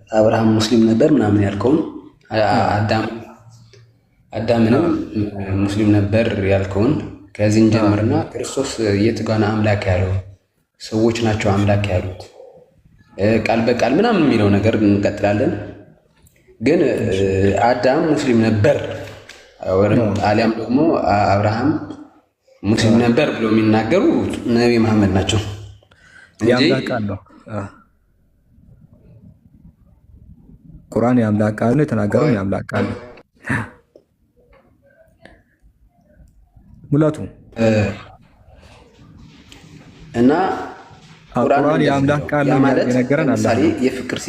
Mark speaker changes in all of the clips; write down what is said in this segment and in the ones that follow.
Speaker 1: አብርሃም ሙስሊም ነበር ምናምን ያልከውን አዳምንም ሙስሊም ነበር ያልከውን ከዚህን ጀምርና ክርስቶስ የት ጋና አምላክ ያለው ሰዎች ናቸው አምላክ ያሉት ቃል በቃል ምናምን የሚለው ነገር እንቀጥላለን። ግን አዳም ሙስሊም ነበር አሊያም ደግሞ አብርሃም ሙስሊም ነበር ብሎ የሚናገሩ ነብይ መሐመድ ናቸው እንጂ
Speaker 2: የአምላክ ቃል ነው። ቁርአን የአምላክ ቃል ነው፣ የተናገረው የአምላክ ቃል ነው። ሙላቱ
Speaker 1: እና
Speaker 2: ቁርአን የአምላክ ቃል ነው የነገረን አላህ
Speaker 1: ለምሳሌ የፍቅር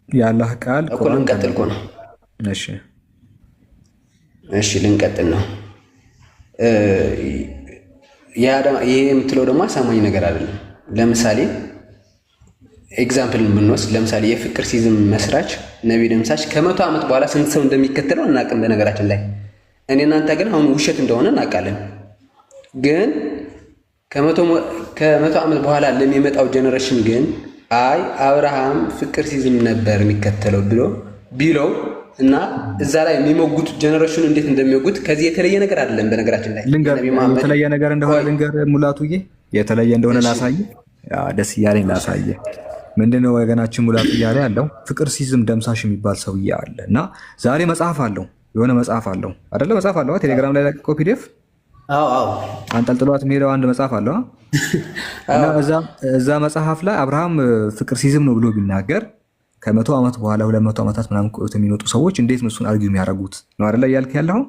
Speaker 2: የአላህ ቃል
Speaker 1: ቁርአን ልንቀጥል ነው። እሺ ልንቀጥል ነው። ይሄ የምትለው ደግሞ አሳማኝ ነገር አይደለም። ለምሳሌ ኤግዛምፕል ብንወስድ ለምሳሌ የፍቅር ሲዝም መስራች ነብይ ደምሳሽ ከመቶ ዓመት በኋላ ስንት ሰው እንደሚከተለው እናቅም። በነገራችን ላይ እኔ እናንተ ግን አሁን ውሸት እንደሆነ እናውቃለን። ግን ከመቶ ዓመት በኋላ ለሚመጣው ጀነሬሽን ግን አይ አብርሃም ፍቅር ሲዝም ነበር የሚከተለው ቢለው እና እዛ ላይ የሚሞጉት ጀነሬሽኑ እንዴት እንደሚሞጉት ከዚህ የተለየ ነገር አይደለም። በነገራችን ላይ
Speaker 2: የተለየ ነገር እንደሆነ ልንገር ሙላቱዬ፣ የተለየ እንደሆነ ላሳየ፣ ደስ እያለኝ ላሳየ። ምንድነው ወገናችን ሙላቱ እያለ ያለው ፍቅር ሲዝም ደምሳሽ የሚባል ሰውዬ አለ እና ዛሬ መጽሐፍ አለው፣ የሆነ መጽሐፍ አለው አይደለ? መጽሐፍ አለው ቴሌግራም ላይ ለቀቀው ፒዲኤፍ አንጠልጥሏት የሚሄደው አንድ መጽሐፍ አለው እና እዛ መጽሐፍ ላይ አብርሃም ፍቅር ሲዝም ነው ብሎ ቢናገር ከመቶ ዓመት በኋላ 200 ዓመታት ምናምን ቆይቶ የሚመጡ ሰዎች እንዴት ነው እሱን አርጊው የሚያደርጉት ነው አይደለ እያልክ ያለው?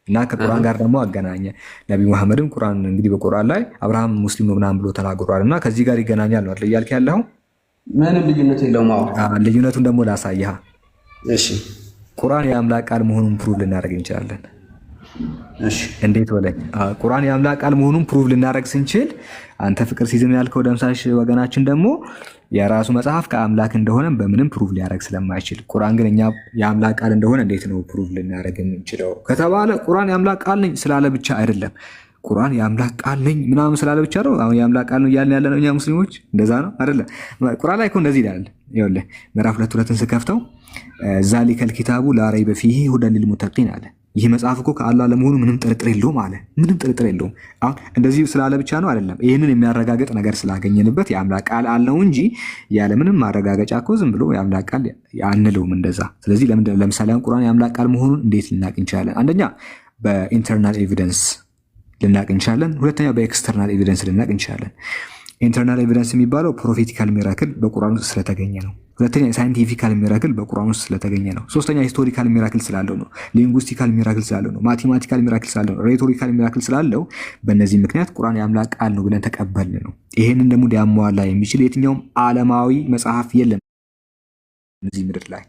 Speaker 2: እና ከቁርአን ጋር ደግሞ አገናኘ። ነብዩ መሐመድም ቁርአን እንግዲህ በቁርአን ላይ አብርሃም ሙስሊም ነው ምናምን ብሎ ተናግሯል እና ከዚህ ጋር ይገናኛል ነው አይደለ እያልክ ያለው?
Speaker 1: ምንም ልዩነት የለውም።
Speaker 2: ልዩነቱን ደግሞ ላሳይህ።
Speaker 1: እሺ
Speaker 2: ቁርአን የአምላክ ቃል መሆኑን ፕሩቭ ልናደርግ እንችላለን።
Speaker 1: እሺ እንዴት
Speaker 2: ወለኝ? ቁርአን የአምላክ ቃል መሆኑን ፕሩቭ ልናደርግ ስንችል አንተ ፍቅር ሲዝም ያልከው ደምሳሽ ወገናችን ደግሞ የራሱ መጽሐፍ ከአምላክ እንደሆነ በምንም ፕሩቭ ሊያደርግ ስለማይችል ቁርአን ግን እኛ የአምላክ ቃል እንደሆነ እንዴት ነው ፕሩቭ ልናደርግ የምንችለው ከተባለ ቁርአን የአምላክ ቃል ነኝ ስላለ ብቻ አይደለም። ቁርአን የአምላክ ቃል ነኝ ምናምን ስላለ ብቻ ነው አሁን የአምላክ ቃል ነው እያልን ያለ ነው እኛ ሙስሊሞች። እንደዛ ነው አይደለም? ቁርአን ላይ እኮ እንደዚህ ይላል። ይኸውልህ ምዕራፍ 2 ስከፍተው ዛሊከል ኪታቡ ላ ረይበ ፊሂ ሁደን ሊልሙተቂን አለ። ይህ መጽሐፍ እኮ ከአላህ ለመሆኑ ምንም ጥርጥር የለውም አለ። ምንም ጥርጥር የለውም። አሁን እንደዚህ ስላለ ብቻ ነው አይደለም። ይህንን የሚያረጋግጥ ነገር ስላገኘንበት የአምላክ ቃል አለው እንጂ ያለ ምንም ማረጋገጫ እኮ ዝም ብሎ የአምላክ ቃል አንለውም እንደዛ። ስለዚህ ለምሳሌ ቁርአን የአምላክ ቃል መሆኑን እንዴት ልናቅ እንችላለን? አንደኛ በኢንተርናል ኤቪደንስ ልናቅ እንችላለን። ሁለተኛ በኤክስተርናል ኤቪደንስ ልናቅ እንችላለን። ኢንተርናል ኤቪደንስ የሚባለው ፕሮፌቲካል ሚራክል በቁርአን ውስጥ ስለተገኘ ነው። ሁለተኛ ሳይንቲፊካል ሚራክል በቁርአን ውስጥ ስለተገኘ ነው። ሶስተኛ ሂስቶሪካል ሚራክል ስላለው ነው። ሊንጉስቲካል ሚራክል ስላለው ነው። ማቴማቲካል ሚራክል ስላለው ነው። ሬቶሪካል ሚራክል ስላለው በእነዚህ ምክንያት ቁርአን የአምላክ ቃል ነው ብለን ተቀበልን ነው። ይሄንን ደግሞ ሊያሟላ የሚችል የትኛውም ዓለማዊ መጽሐፍ የለም እዚህ ምድር ላይ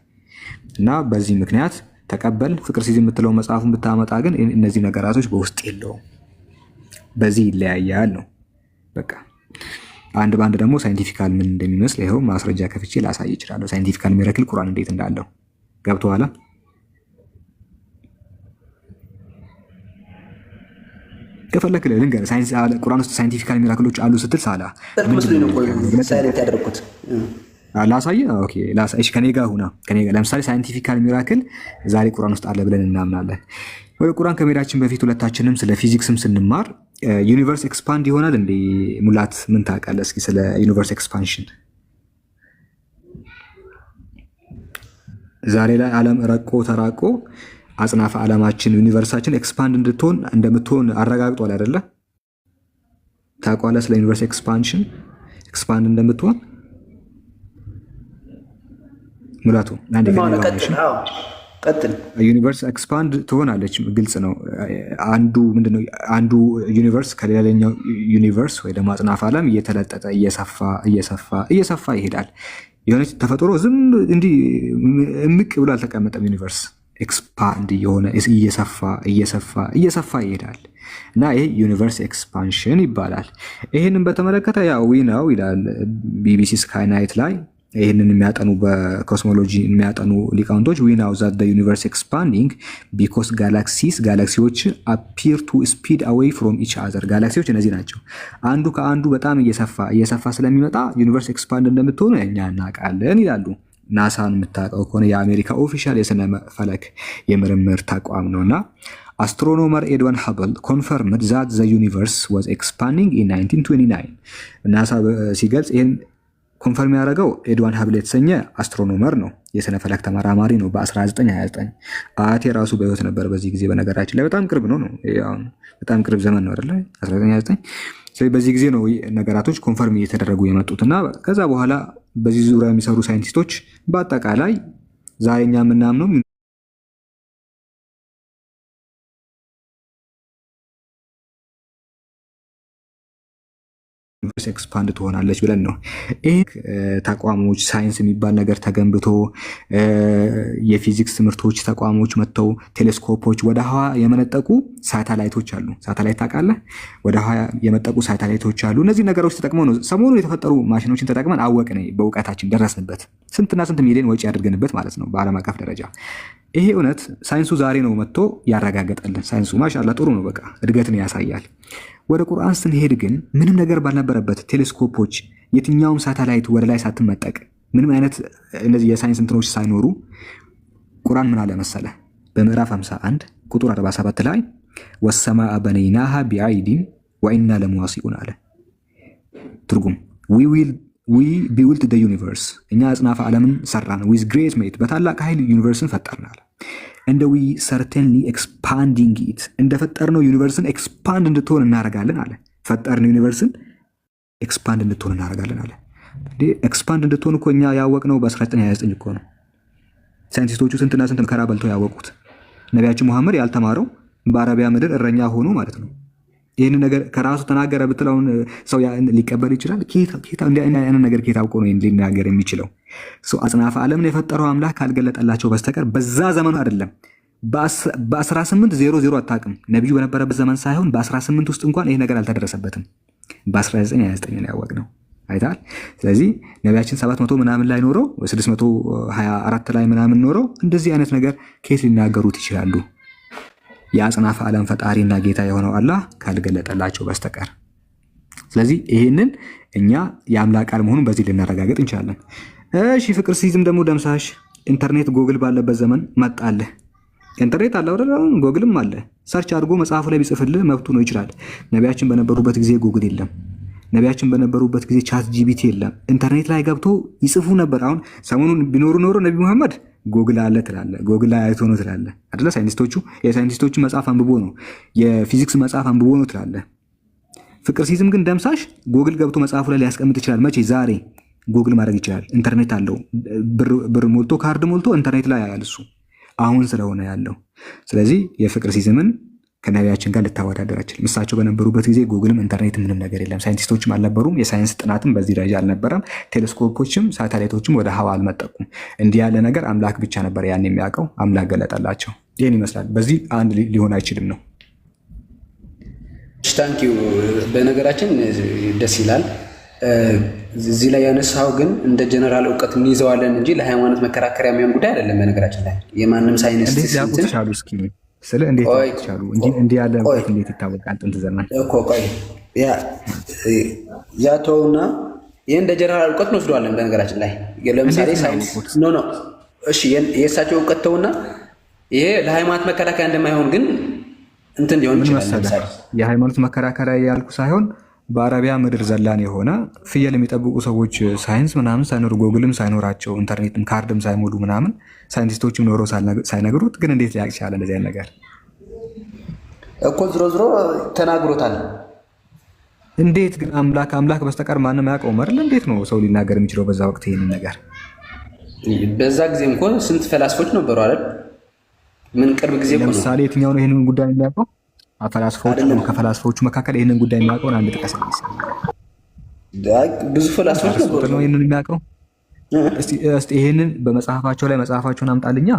Speaker 2: እና በዚህ ምክንያት ተቀበል። ፍቅር ሲዝም የምትለው መጽሐፉን ብታመጣ ግን እነዚህ ነገራቶች በውስጥ የለውም። በዚህ ይለያያል ነው በቃ። አንድ ባንድ ደግሞ ሳይንቲፊካል ምን እንደሚመስል ይኸው ማስረጃ ከፍቼ ላሳይ እችላለሁ። ሳይንቲፊካል ሚራክል ቁርአን እንዴት እንዳለው ገብቶሃል? ከፈለክ ልንገር ሳይንስ ቁርአን ውስጥ ሳይንቲፊካል ሚራክሎች አሉ ስትል ሳላ
Speaker 1: ሳይሌንት ያደረኩት
Speaker 2: ላሳይ። ኦኬ ላሳይ። እሺ ከኔ ጋር ሁና ከኔ ጋር ለምሳሌ ሳይንቲፊካል ሚራክል ዛሬ ቁርአን ውስጥ አለ ብለን እናምናለን። ወደ ቁርአን ከመሄዳችን በፊት ሁለታችንም ስለ ፊዚክስም ስንማር ዩኒቨርስ ኤክስፓንድ ይሆናል እንዴ? ሙላት ምን ታውቃለህ እስኪ ስለ ዩኒቨርስ ኤክስፓንሽን? ዛሬ ላይ ዓለም ረቆ ተራቆ አጽናፈ ዓለማችን ዩኒቨርሳችን ኤክስፓንድ እንደምትሆን አረጋግጧል አይደለ? ታውቃለህ ስለ ዩኒቨርስ ኤክስፓንሽን ኤክስፓንድ እንደምትሆን ሙላቱ? አንዴ
Speaker 1: ቀጥል።
Speaker 2: ዩኒቨርስ ኤክስፓንድ ትሆናለች፣ ግልጽ ነው። አንዱ ምንድነው አንዱ ዩኒቨርስ ከሌላኛው ዩኒቨርስ ወይ ደግሞ አጽናፈ ዓለም እየተለጠጠ እየሰፋ ይሄዳል። የሆነች ተፈጥሮ ዝም እንዲህ እምቅ ብሎ አልተቀመጠም። ዩኒቨርስ ኤክስፓንድ የሆነ እየሰፋ ይሄዳል እና ይሄ ዩኒቨርስ ኤክስፓንሽን ይባላል። ይህንን በተመለከተ ያው ዊናው ይላል ቢቢሲ ስካይ ናይት ላይ ይህንን የሚያጠኑ በኮስሞሎጂ የሚያጠኑ ሊቃውንቶች we know that the universe expanding because ጋላክሲዎች appear to speed away from each other። ጋላክሲዎች እነዚህ ናቸው። አንዱ ከአንዱ በጣም እየሰፋ ስለሚመጣ ዩኒቨርስ ኤክስፓንድ እንደምትሆኑ እኛ እናውቃለን ይላሉ። ናሳን የምታውቀው ከሆነ የአሜሪካ ኦፊሻል የስነ ፈለክ የምርምር ተቋም ነው እና አስትሮኖመር ኤድዋን ሀብል ኮንፈርምድ ዛት ዘ ዩኒቨርስ ዋዝ ኤክስፓንዲንግ ኢን 1929 ናሳ ሲገልጽ ይህን ኮንፈርም ያደረገው ኤድዋን ሀብል የተሰኘ አስትሮኖመር ነው፣ የስነ ፈለክ ተመራማሪ ነው በ1929። አያቴ ራሱ በህይወት ነበር በዚህ ጊዜ። በነገራችን ላይ በጣም ቅርብ ነው በጣም ቅርብ ዘመን ነው አይደለ 1929። ስለዚህ በዚህ ጊዜ ነው ነገራቶች ኮንፈርም እየተደረጉ የመጡት እና ከዛ በኋላ በዚህ ዙሪያ የሚሰሩ ሳይንቲስቶች በአጠቃላይ ዛሬ እኛ የምናምነው ዩኒቨርስ ኤክስፓንድ ትሆናለች ብለን ነው። ይህ ተቋሞች ሳይንስ የሚባል ነገር ተገንብቶ የፊዚክስ ትምህርቶች ተቋሞች መጥተው ቴሌስኮፖች ወደ ህዋ የመነጠቁ ሳተላይቶች አሉ። ሳተላይት ታውቃለህ? ወደ ህዋ የመጠቁ ሳተላይቶች አሉ። እነዚህ ነገሮች ተጠቅመው ነው ሰሞኑን የተፈጠሩ ማሽኖችን ተጠቅመን አወቅን፣ በእውቀታችን ደረስንበት፣ ስንትና ስንት ሚሊዮን ወጪ ያደርገንበት ማለት ነው በዓለም አቀፍ ደረጃ። ይሄ እውነት ሳይንሱ ዛሬ ነው መጥቶ ያረጋገጠልን። ሳይንሱ ማሻአላ ጥሩ ነው፣ በቃ እድገትን ያሳያል። ወደ ቁርአን ስንሄድ ግን ምንም ነገር ባልነበረበት ቴሌስኮፖች፣ የትኛውም ሳተላይት ወደ ላይ ሳትመጠቅ ምንም አይነት እነዚህ የሳይንስ እንትኖች ሳይኖሩ ቁርአን ምን አለ መሰለ? በምዕራፍ 51 ቁጥር 47 ላይ ወሰማአ በነይናሃ ቢአይዲን ወኢና ለሙዋሲኡን አለ። ትርጉም ዊ ቢውልት ደ ዩኒቨርስ፣ እኛ አጽናፈ ዓለምን ሰራን፣ ዊዝ ግሬት ሜት፣ በታላቅ ኃይል ዩኒቨርስን ፈጠርን አለ። እንደ ዊ ሰርቴንሊ ኤክስፓንዲንግ ኢት፣ እንደፈጠርነው ዩኒቨርስን ኤክስፓንድ እንድትሆን እናደርጋለን አለ። ፈጠርን ዩኒቨርስን ኤክስፓንድ እንድትሆን እናደርጋለን አለ። ኤክስፓንድ እንድትሆን እኮ እኛ ያወቅነው በ1929 እኮ ነው። ሳይንቲስቶቹ ስንትና ስንት መከራ በልተው ያወቁት። ነቢያችን ሙሐመድ ያልተማረው በአረቢያ ምድር እረኛ ሆኖ ማለት ነው። ይህን ነገር ከራሱ ተናገረ ብትለውን ሰው ሊቀበል ይችላል? እንዲህ ነገር ኬት አውቆ ነው ሊናገር የሚችለው? አጽናፈ ዓለምን የፈጠረው አምላክ ካልገለጠላቸው በስተቀር በዛ ዘመኑ አይደለም በ1800 አታውቅም። ነቢዩ በነበረበት ዘመን ሳይሆን በ18 ውስጥ እንኳን ይህ ነገር አልተደረሰበትም። በ1929 ነው ያወቅነው። አይታል። ስለዚህ ነቢያችን 700 ምናምን ላይ ኖረው 624 ላይ ምናምን ኖረው እንደዚህ አይነት ነገር ኬት ሊናገሩት ይችላሉ? የአጽናፈ ዓለም ፈጣሪና ጌታ የሆነው አላህ ካልገለጠላቸው በስተቀር። ስለዚህ ይህንን እኛ የአምላክ ቃል መሆኑን በዚህ ልናረጋግጥ እንችላለን። እሺ፣ ፍቅር ሲዝም ደግሞ ደምሳሽ ኢንተርኔት ጎግል ባለበት ዘመን መጣልህ። ኢንተርኔት አለ አይደል? ጎግልም አለ። ሰርች አድርጎ መጽሐፉ ላይ ቢጽፍልህ መብቱ ነው፣ ይችላል። ነቢያችን በነበሩበት ጊዜ ጎግል የለም። ነቢያችን በነበሩበት ጊዜ ቻት ጂቢቲ የለም። ኢንተርኔት ላይ ገብቶ ይጽፉ ነበር። አሁን ሰሞኑን ቢኖሩ ኖሮ ነቢ መሐመድ ጎግል አለ ትላለህ፣ ጎግል ላይ አይቶ ነው ትላለህ አይደለ? የሳይንቲስቶቹ መጽሐፍ አንብቦ ነው፣ የፊዚክስ መጽሐፍ አንብቦ ነው ትላለህ። ፍቅር ሲዝም ግን ደምሳሽ ጎግል ገብቶ መጽሐፉ ላይ ሊያስቀምጥ ይችላል። መቼ? ዛሬ ጎግል ማድረግ ይችላል። ኢንተርኔት አለው። ብር ሞልቶ ካርድ ሞልቶ ኢንተርኔት ላይ ያያል። እሱ አሁን ስለሆነ ያለው። ስለዚህ የፍቅር ሲዝምን ከነቢያችን ጋር ልታወዳደር አችልም። እሳቸው በነበሩበት ጊዜ ጉግልም ኢንተርኔት ምንም ነገር የለም። ሳይንቲስቶችም አልነበሩም። የሳይንስ ጥናትም በዚህ ደረጃ አልነበረም። ቴሌስኮፖችም ሳተላይቶችም ወደ ህዋ አልመጠቁም። እንዲህ ያለ ነገር አምላክ ብቻ ነበር ያን የሚያውቀው። አምላክ ገለጠላቸው። ይህን ይመስላል። በዚህ አንድ ሊሆን አይችልም ነው።
Speaker 1: ታንኪዩ። በነገራችን ደስ ይላል። እዚህ ላይ ያነሳው ግን እንደ ጀነራል እውቀት እንይዘዋለን እንጂ ለሃይማኖት መከራከሪያ የሚሆን ጉዳይ አይደለም። በነገራችን ላይ የማንም ሳይንስ
Speaker 2: ስለ እንዴት ይቻሉ እንዲህ ያለ እውቀት እንዴት ይታወቃል? ጥንት ዘመን
Speaker 1: እኮ ቆይ ያተውና ይሄ እንደ ጀነራል እውቀት እንወስደዋለን። በነገራችን ላይ ለምሳሌ ሳይንስ ኖ እሺ፣ የእሳቸው እውቀት ተውና ይሄ ለሃይማኖት መከራከሪያ እንደማይሆን ግን እንትን ሊሆን ይችላል።
Speaker 2: የሃይማኖት መከራከሪያ ያልኩ ሳይሆን በአረቢያ ምድር ዘላን የሆነ ፍየል የሚጠብቁ ሰዎች ሳይንስ ምናምን ሳይኖሩ ጎግልም ሳይኖራቸው ኢንተርኔትም ካርድም ሳይሞሉ ምናምን ሳይንቲስቶችም ኖሮ ሳይነግሩት ግን እንዴት ሊያውቅ ይችላል? እንደዚህ አይነት ነገር
Speaker 1: እኮ ዝሮ ተናግሮታል።
Speaker 2: እንዴት ግን አምላክ በስተቀር ማንም አያውቀውም አይደል? እንዴት ነው ሰው ሊናገር የሚችለው በዛ ወቅት ይሄንን ነገር?
Speaker 1: በዛ ጊዜ እንኳን ስንት ፈላስፎች ነበሩ አይደል? ምን ቅርብ ጊዜ
Speaker 2: ለምሳሌ የትኛው ነው ይሄንን ጉዳይ የሚያውቀው? ከፈላስፎቹ መካከል ይህንን ጉዳይ የሚያውቀውን አንድ ጥቀስ።
Speaker 1: ብዙ ፈላስፎች
Speaker 2: ነው ይህንን የሚያውቀው። እስቲ ይህንን በመጽሐፋቸው ላይ መጽሐፋቸውን አምጣልኛ።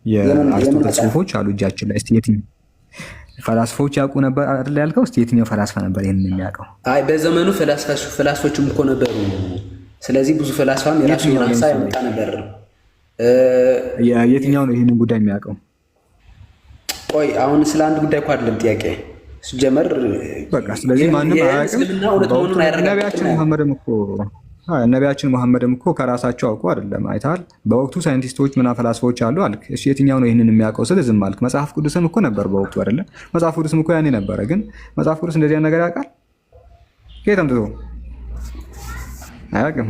Speaker 2: የአርስቶትል ጽሁፎች አሉ እጃችን ላይ። እስቲ የትኛው ፈላስፎች ያውቁ ነበር አይደል ያልከው? እስቲ የትኛው ፈላስፋ ነበር ይህንን የሚያውቀው?
Speaker 1: አይ በዘመኑ ፈላስፎችም እኮ ነበሩ። ስለዚህ ብዙ ፈላስፋም የራሱ የሆነ ሀሳብ ያመጣ ነበር።
Speaker 2: የትኛው ነው ይህንን ጉዳይ የሚያውቀው?
Speaker 1: ቆይ አሁን ስለ አንድ ጉዳይ እኮ አይደለም ጥያቄ ሲጀመር።
Speaker 2: በቃ ስለዚህ ማንም አያውቅም። ነቢያችን ሙሐመድም እኮ ነቢያችን መሐመድም እኮ ከራሳቸው አውቁ አይደለም። አይተሃል። በወቅቱ ሳይንቲስቶች ምና ፈላስፎች አሉ አልክ። እሺ የትኛው ነው ይህንን የሚያውቀው? ስለ ዝም አልክ። መጽሐፍ ቅዱስም እኮ ነበር በወቅቱ አይደለ? መጽሐፍ ቅዱስም እኮ ያኔ ነበረ። ግን መጽሐፍ ቅዱስ እንደዚህ ነገር ያውቃል? ከየት አምጥቶ አያውቅም።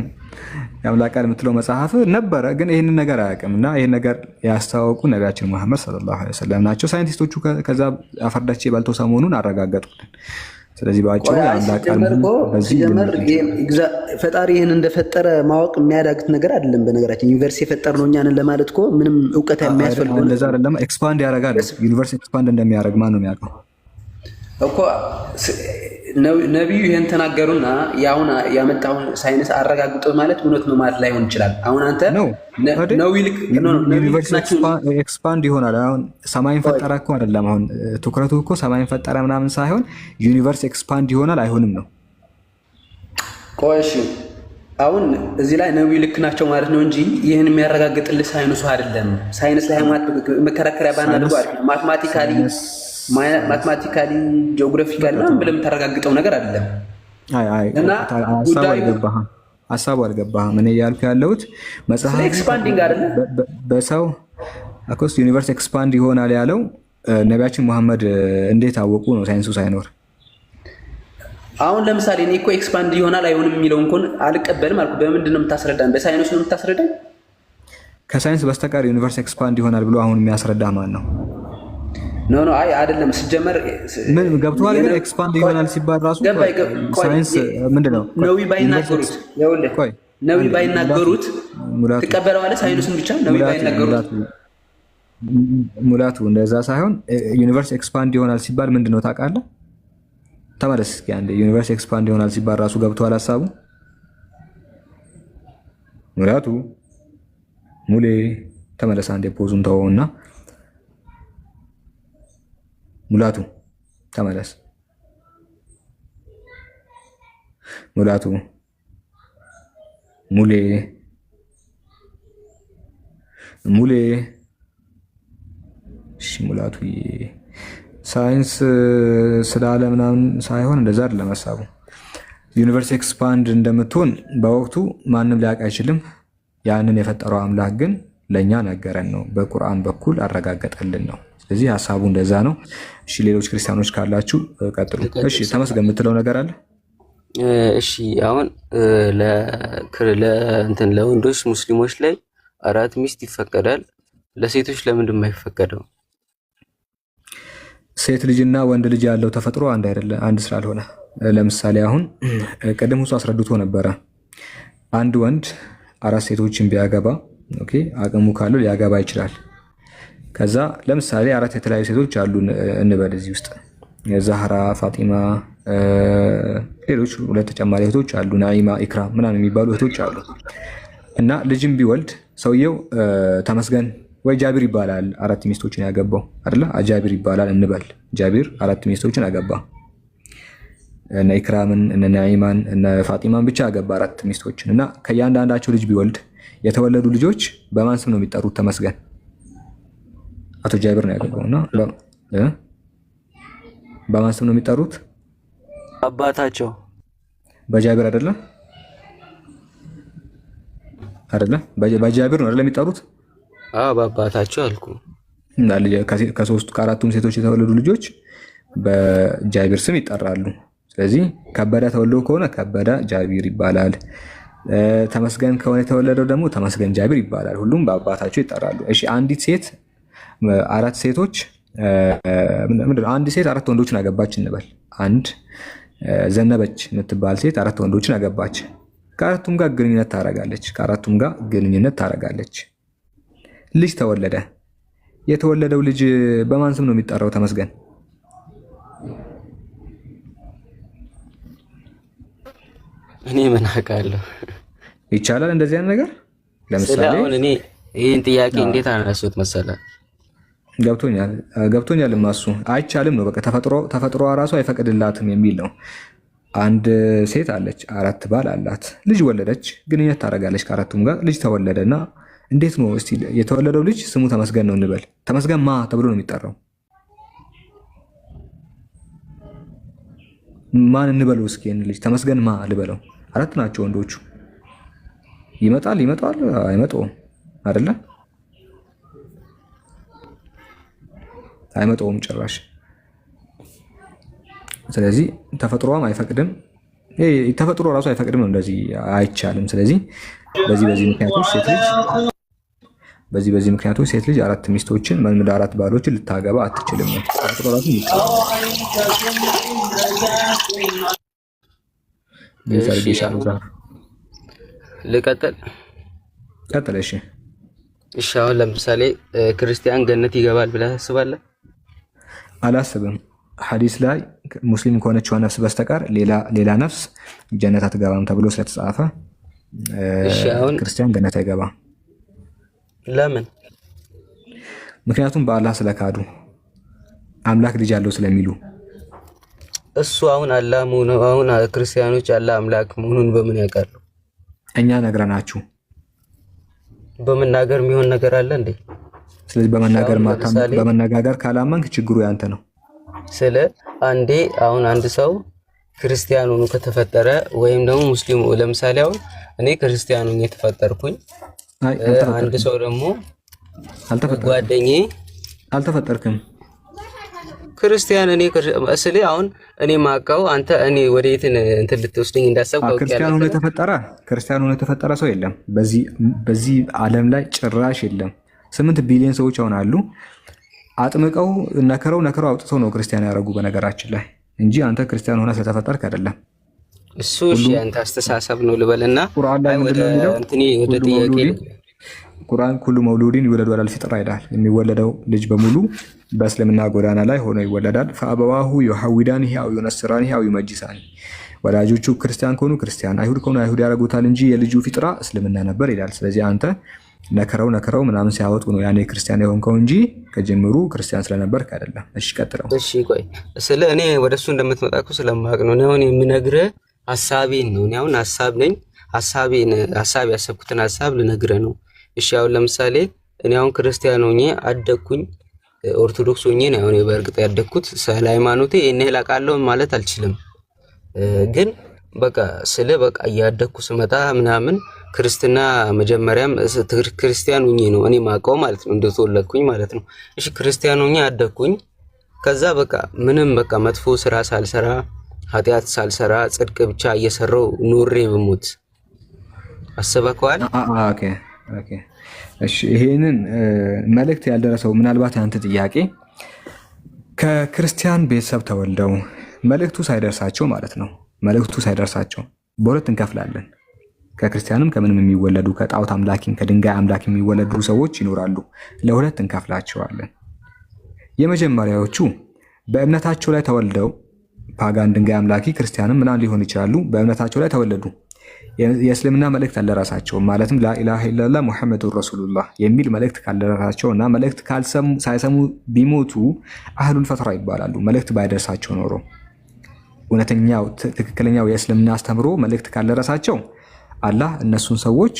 Speaker 2: የአምላክ ቃል የምትለው መጽሐፍ ነበረ፣ ግን ይህንን ነገር አያውቅም። እና ይህን ነገር ያስታወቁ ነቢያችን መሐመድ ሰለላሁ ዐለይሂ ወሰለም ናቸው። ሳይንቲስቶቹ ከዛ አፈርዳቼ በልተው ሰሞኑን አረጋገጡልን። ስለዚህ በአጭሩ የአምላክ ቃል
Speaker 3: ሲጀመር ፈጣሪ ይህን እንደፈጠረ ማወቅ የሚያዳግት ነገር አይደለም። በነገራችን ዩኒቨርስ የፈጠርነው እኛንን ለማለት እኮ ምንም እውቀት የሚያስፈልገው
Speaker 2: እንደዛ አይደለም። ኤክስፓንድ ያደርጋል። ዩኒቨርስ ኤክስፓንድ እንደሚያደርግ ማን ነው የሚያውቀው
Speaker 1: እኮ? ነቢዩ ይህን ተናገሩና የአሁን ያመጣውን ሳይንስ አረጋግጦ ማለት እውነት ነው ማለት ላይሆን ይችላል። አሁን አንተ
Speaker 2: ዩኒቨርስ ኤክስፓንድ ይሆናል። አሁን ሰማይን ፈጠረ እኮ አይደለም። አሁን ትኩረቱ እኮ ሰማይን ፈጠረ ምናምን ሳይሆን ዩኒቨርስ ኤክስፓንድ ይሆናል አይሆንም ነው።
Speaker 1: ቆይ እሺ፣ አሁን እዚህ ላይ ነቢዩ ልክ ናቸው ማለት ነው እንጂ ይህን የሚያረጋግጥልህ ሳይንሱ አይደለም። ሳይንስ ላይ መከራከሪያ ባናደርጉ ማቴማቲካሊ ጂኦግራፊካሊ ምናምን ብለህ የምታረጋግጠው ነገር አይደለም። እና
Speaker 2: ሀሳቡ አልገባህም። እኔ እያልኩ ያለሁት መጽሐፍ
Speaker 1: ኤክስፓንዲንግ አይደለም።
Speaker 2: በሰው አኮስ ዩኒቨርስ ኤክስፓንድ ይሆናል ያለው ነቢያችን መሐመድ እንዴት አወቁ ነው ሳይንሱ ሳይኖር።
Speaker 1: አሁን ለምሳሌ እኔ እኮ ኤክስፓንድ ይሆናል አይሆንም የሚለውን እንኳን አልቀበልም አልኩ። በምንድን ነው የምታስረዳን? በሳይንስ ነው የምታስረዳን?
Speaker 2: ከሳይንስ በስተቀር ዩኒቨርስ ኤክስፓንድ ይሆናል ብሎ አሁን የሚያስረዳ ማን ነው?
Speaker 1: ኖ አይ አይደለም። ሲጀመር
Speaker 2: ምን ገብቶሃል? ግን ኤክስፓንድ ይሆናል ሲባል ራሱ ሳይንስ ምንድነው?
Speaker 1: ነብይ ባይናገሩት ትቀበለዋለህ? ሳይንሱን ብቻ ነብይ ባይናገሩት
Speaker 2: ሙላቱ እንደዛ ሳይሆን ዩኒቨርስ ኤክስፓንድ ይሆናል ሲባል ምንድነው ታውቃለህ? ተመለስ እስኪ አንዴ። ዩኒቨርስ ኤክስፓንድ ይሆናል ሲባል ራሱ ገብቶሃል ሀሳቡ? ሙላቱ ሙሌ ተመለስ አንዴ። ፖዙን ተወውና ሙላቱ ተመለስ። ሙላቱ ሙሌ እሺ ሙላቱ ሳይንስ ስላለ ምናምን ሳይሆን እንደዛ አይደለም ሀሳቡ። ዩኒቨርስ ኤክስፓንድ እንደምትሆን በወቅቱ ማንም ሊያውቅ አይችልም። ያንን የፈጠረው አምላክ ግን ለእኛ ነገረን ነው፣ በቁርአን በኩል አረጋገጠልን ነው። ስለዚህ ሀሳቡ እንደዛ ነው። እሺ ሌሎች ክርስቲያኖች ካላችሁ ቀጥሉ። እሺ ተመስገን የምትለው ነገር አለ?
Speaker 4: እሺ አሁን ለወንዶች ሙስሊሞች ላይ 4 ሚስት ይፈቀዳል። ለሴቶች ለምንድን ነው የማይፈቀደው?
Speaker 2: ሴት ልጅና ወንድ ልጅ ያለው ተፈጥሮ አንድ አይደለም፣ አንድ ስላልሆነ። ለምሳሌ አሁን ቀደም ሁሉ አስረድቶ ነበረ። አንድ ወንድ 4 ሴቶችን ቢያገባ ኦኬ፣ አቅሙ ካለው ሊያገባ ይችላል። ከዛ ለምሳሌ 4 የተለያዩ ሴቶች አሉ እንበል እዚህ ውስጥ ዛህራ፣ ፋጢማ፣ ሌሎች 2 ተጨማሪ እህቶች አሉ፣ ናኢማ፣ ኢክራም ምናምን የሚባሉ እህቶች አሉ። እና ልጅም ቢወልድ ሰውየው ተመስገን ወይ ጃቢር ይባላል። 4 ሚስቶችን ያገባው አይደለ? ጃቢር ይባላል እንበል። ጃቢር 4 ሚስቶችን አገባ። እነ ኢክራምን፣ እነ ናኢማን፣ እነ ፋጢማን ብቻ አገባ 4 ሚስቶችን። እና ከእያንዳንዳቸው ልጅ ቢወልድ የተወለዱ ልጆች በማን ስም ነው የሚጠሩት? ተመስገን አቶ ጃቢር ነው ያገባው እና በማን ስም ነው የሚጠሩት?
Speaker 4: አባታቸው
Speaker 2: በጃቢር አይደለ? በጃቢር ነው አይደለ የሚጠሩት?
Speaker 4: አዎ በአባታቸው አልኩ።
Speaker 2: እና ከ4ቱም ሴቶች የተወለዱ ልጆች በጃቢር ስም ይጠራሉ። ስለዚህ ከበደ ተወልዶ ከሆነ ከበደ ጃቢር ይባላል። ተመስገን ከሆነ የተወለደው ደግሞ ተመስገን ጃቢር ይባላል። ሁሉም በአባታቸው ይጠራሉ። እሺ አንዲት ሴት 4 ሴቶች አንድ ሴት 4 ወንዶችን አገባች እንበል። አንድ ዘነበች የምትባል ሴት 4 ወንዶችን አገባች። ከአራቱም ጋር ግንኙነት ታረጋለች። ልጅ ተወለደ። የተወለደው ልጅ በማን ስም ነው የሚጠራው? ተመስገን።
Speaker 4: እኔ ምን አውቃለሁ?
Speaker 2: ይቻላል እንደዚህ አይነት ነገር? ለምሳሌ
Speaker 4: አሁን እኔ ይህን ጥያቄ እንዴት አነሱት መሰለህ?
Speaker 2: ገብቶኛል። ማሱ አይቻልም ነው በቃ ተፈጥሮ ራሱ አይፈቅድላትም የሚል ነው። አንድ ሴት አለች፣ 4 ባል አላት፣ ልጅ ወለደች፣ ግንኙነት ታደርጋለች ከአራቱም ጋር ልጅ ተወለደ እና እንዴት ነው እስቲ የተወለደው ልጅ ስሙ ተመስገን ነው እንበል። ተመስገን ማ ተብሎ ነው የሚጠራው? ማን እንበለው እስኪ? ልጅ ተመስገን ማ ልበለው? 4 ናቸው ወንዶቹ። ይመጣል አይመጣውም አይደለ? አይመጣውም ጭራሽ። ስለዚህ ተፈጥሮም አይፈቅድም። ተፈጥሮ ራሱ አይፈቅድም ነው፣ እንደዚህ አይቻልም። ስለዚህ በዚህ ምክንያቶች ሴት ልጅ 4 ሚስቶችን መልምዳ 4 ባሎችን ልታገባ አትችልም። ተፈጥሮ ራሱ
Speaker 4: ልቀጥል። እሺ አሁን ለምሳሌ ክርስቲያን ገነት ይገባል ብለህ ታስባለህ?
Speaker 2: አላስብም። ሐዲስ ላይ ሙስሊም ከሆነችው ነፍስ በስተቀር ሌላ ነፍስ ጀነት አትገባም ተብሎ ስለተጻፈ ክርስቲያን ገነት አይገባም።
Speaker 4: ለምን?
Speaker 2: ምክንያቱም በአላህ ስለካዱ አምላክ ልጅ አለው ስለሚሉ።
Speaker 4: እሱ አሁን አላህ መሆኑን አሁን ክርስቲያኖች አላህ አምላክ መሆኑን በምን ያውቃሉ?
Speaker 2: እኛ ነግረናችሁ።
Speaker 4: በመናገር የሚሆን ነገር አለ እንዴ?
Speaker 2: ስለዚህ በመነጋገር ካላመንክ ችግሩ ያንተ ነው።
Speaker 4: ስለ አንዴ አሁን አንድ ሰው ክርስቲያን ሆኖ ከተፈጠረ ወይም ደግሞ ሙስሊም ለምሳሌ አሁን እኔ ክርስቲያን ሆኜ የተፈጠርኩኝ አንድ ሰው ደግሞ ጓደኛዬ
Speaker 2: አልተፈጠርክም
Speaker 4: ክርስቲያን እኔ ስለ አሁን እኔ ማውቀው አንተ እኔ ወዴት እንትን ልትወስደኝ እንዳሰብከው
Speaker 2: ክርስቲያን ሆኖ የተፈጠረ ሰው የለም በዚህ ዓለም ላይ ጭራሽ የለም። 8 ቢሊዮን ሰዎች አሁን አሉ። አጥምቀው ነከረው አውጥተው ነው ክርስቲያን ያደረጉ በነገራችን ላይ እንጂ አንተ ክርስቲያን ሆነ ስለተፈጠርክ አይደለም።
Speaker 4: እሱ እሺ አንተ አስተሳሰብ ነው ልበልና ወደ ጥያቄ
Speaker 2: ቁርአን ኩሉ መውሉዲን ይወለዱ አላል ፊጥራ ይላል። የሚወለደው ልጅ በሙሉ በእስልምና ጎዳና ላይ ሆኖ ይወለዳል። ፈአበዋሁ ዩሐዊዳኒሂ አው ዩነስራኒሂ አው ዩመጅሳኒ፣ ወላጆቹ ክርስቲያን ከሆኑ ክርስቲያን፣ አይሁድ ከሆኑ አይሁድ ያደርጉታል እንጂ የልጁ ፊጥራ እስልምና ነበር ይላል። ስለዚህ አንተ ነከረው ምናምን ሲያወጡ ነው ያኔ ክርስቲያን የሆንከው እንጂ ከጀምሩ ክርስቲያን ስለነበርክ አይደለም። እሺ ቀጥለው።
Speaker 4: እሺ ቆይ ስለ እኔ ወደሱ እንደምትመጣኩ ስለማውቅ ነው አሁን የምነግርህ ሐሳቤን ነው። እኔ አሁን ሐሳብ ነኝ። ሐሳብ ያሰብኩትን ሐሳብ ልነግርህ ነው። እሺ አሁን ለምሳሌ እኔ አሁን ክርስቲያን ሆኜ አደግኩኝ፣ ኦርቶዶክስ ሆኜ ነው አሁን በእርግጥ ያደግኩት። ስለ ሃይማኖቴ እኔ ላቃለሁ ማለት አልችልም፣ ግን በቃ እያደግኩ ስመጣ ምናምን ክርስትና መጀመሪያም ክርስቲያን ሆኜ ነው እኔ ማውቀው ማለት ነው፣ እንደተወለድኩኝ ማለት ነው። እሺ ክርስቲያን ሆኜ አደግኩኝ። ከዛ ምንም መጥፎ ስራ ሳልሰራ ኃጢአት ሳልሰራ ጽድቅ ብቻ እየሰራው ኖሬ ብሞት አስበከዋል?
Speaker 2: ኦኬ እሺ ይሄንን መልእክት ያልደረሰው ምናልባት አንተ ጥያቄ ከክርስቲያን ቤተሰብ ተወልደው መልእክቱ ሳይደርሳቸው ማለት ነው። መልእክቱ ሳይደርሳቸው በሁለት እንከፍላለን። ከክርስቲያንም ከምንም የሚወለዱ ከጣዖት አምላኪም ከድንጋይ አምላኪ የሚወለዱ ሰዎች ይኖራሉ። ለሁለት እንከፍላቸዋለን። የመጀመሪያዎቹ በእምነታቸው ላይ ተወልደው ፓጋን ድንጋይ አምላኪ ክርስቲያንም ምናምን ሊሆን ይችላሉ። በእምነታቸው ላይ ተወለዱ። የእስልምና መልእክት አልደረሳቸው ማለትም ላኢላሃ ኢለላህ ሙሐመዱር ረሱሉላህ የሚል መልእክት ካልደረሳቸው እና መልእክት ሳይሰሙ ቢሞቱ አህሉል ፈትራ ይባላሉ። መልእክት ባይደርሳቸው ኖሮ እውነተኛው ትክክለኛው የእስልምና አስተምሮ መልእክት ካልደረሳቸው አላህ እነሱን ሰዎች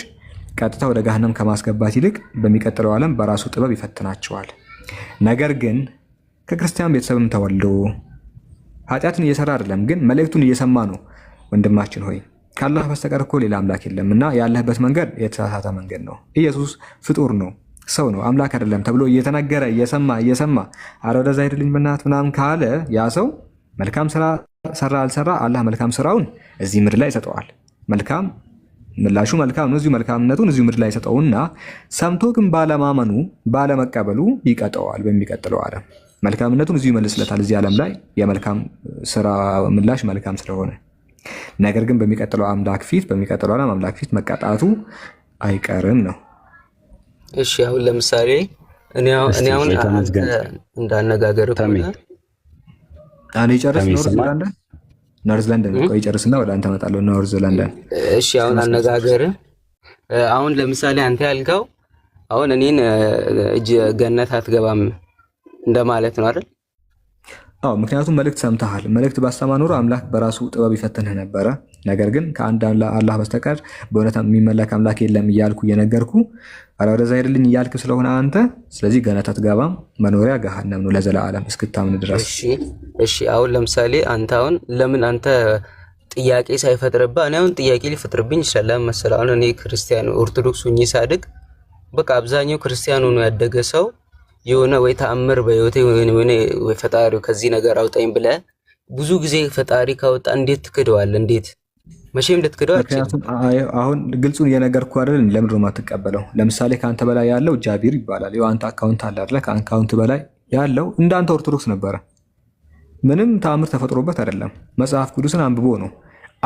Speaker 2: ቀጥታ ወደ ገሃነም ከማስገባት ይልቅ በሚቀጥለው ዓለም በራሱ ጥበብ ይፈትናቸዋል። ነገር ግን ከክርስቲያን ቤተሰብም ተወልዶ ኃጢአትን እየሰራ አይደለም፣ ግን መልእክቱን እየሰማ ነው። ወንድማችን ሆይ ከአላህ በስተቀር እኮ ሌላ አምላክ የለም እና ያለህበት መንገድ የተሳሳተ መንገድ ነው። ኢየሱስ ፍጡር ነው፣ ሰው ነው፣ አምላክ አይደለም ተብሎ እየተነገረ እየሰማ አረ ወደዛ ሄድልኝ በእናትህ ምናምን ካለ ያ ሰው መልካም ስራ ሰራ አልሰራ አላህ መልካም ስራውን እዚህ ምድር ላይ ይሰጠዋል። መልካም ምላሹ መልካም ነው። እዚሁ መልካምነቱን እዚሁ ምድር ላይ ይሰጠውና ሰምቶ ግን ባለማመኑ ባለመቀበሉ ይቀጠዋል። በሚቀጥለው ዓለም መልካምነቱን እዚሁ ይመልስለታል። እዚህ ዓለም ላይ የመልካም ስራ ምላሽ መልካም ስለሆነ፣ ነገር ግን በሚቀጥለው አምላክ ፊት በሚቀጥለው ዓለም አምላክ ፊት መቀጣቱ አይቀርም ነው።
Speaker 4: እሺ አሁን ለምሳሌ እኔ አሁን እንዳነጋገር
Speaker 2: ኖርዝ ለንደን ቆይ ጨርስና ወደ አንተ እመጣለሁ። ኖርዝ ለንደን
Speaker 4: እሺ አሁን አነጋገር አሁን ለምሳሌ አንተ ያልከው አሁን እኔን ገነት አትገባም እንደማለት ነው አይደል?
Speaker 2: አዎ፣ ምክንያቱም መልእክት ሰምተሃል። መልእክት ባሰማ ኖሮ አምላክ በራሱ ጥበብ ይፈትንህ ነበረ። ነገር ግን ከአንድ አላህ በስተቀር በእውነት የሚመለክ አምላክ የለም እያልኩ እየነገርኩ አረ ወደዛ ሄድልኝ እያልክ ስለሆነ አንተ ስለዚህ ገነት አትገባም፣ መኖሪያ ገሃነም ነው ለዘላለም እስክታምን ድረስ።
Speaker 4: እሺ አሁን ለምሳሌ አንተ አሁን ለምን አንተ ጥያቄ ሳይፈጥርብህ እኔ አሁን ጥያቄ ሊፈጥርብኝ ይችላል። ለምን መሰለህ? አሁን እኔ ክርስቲያን ኦርቶዶክስ ሆኜ ሳድግ በቃ አብዛኛው ክርስቲያን ሆኖ ያደገ ሰው የሆነ ወይ ተአምር በህይወቴ ወይ ፈጣሪው ከዚህ ነገር አውጣኝ ብለህ ብዙ ጊዜ ፈጣሪ ካወጣ እንዴት ትክደዋለህ? እንዴት መቼም ልትክደው አትችልም።
Speaker 2: አሁን ግልጹን እየነገርኩህ አይደል? ለምንድን ነው የማትቀበለው? ለምሳሌ ከአንተ በላይ ያለው ጃቢር ይባላል። ይኸው አንተ አካውንት አለ አይደለ? ከአካውንት በላይ ያለው እንዳንተ ኦርቶዶክስ ነበረ። ምንም ተአምር ተፈጥሮበት አይደለም። መጽሐፍ ቅዱስን አንብቦ ነው።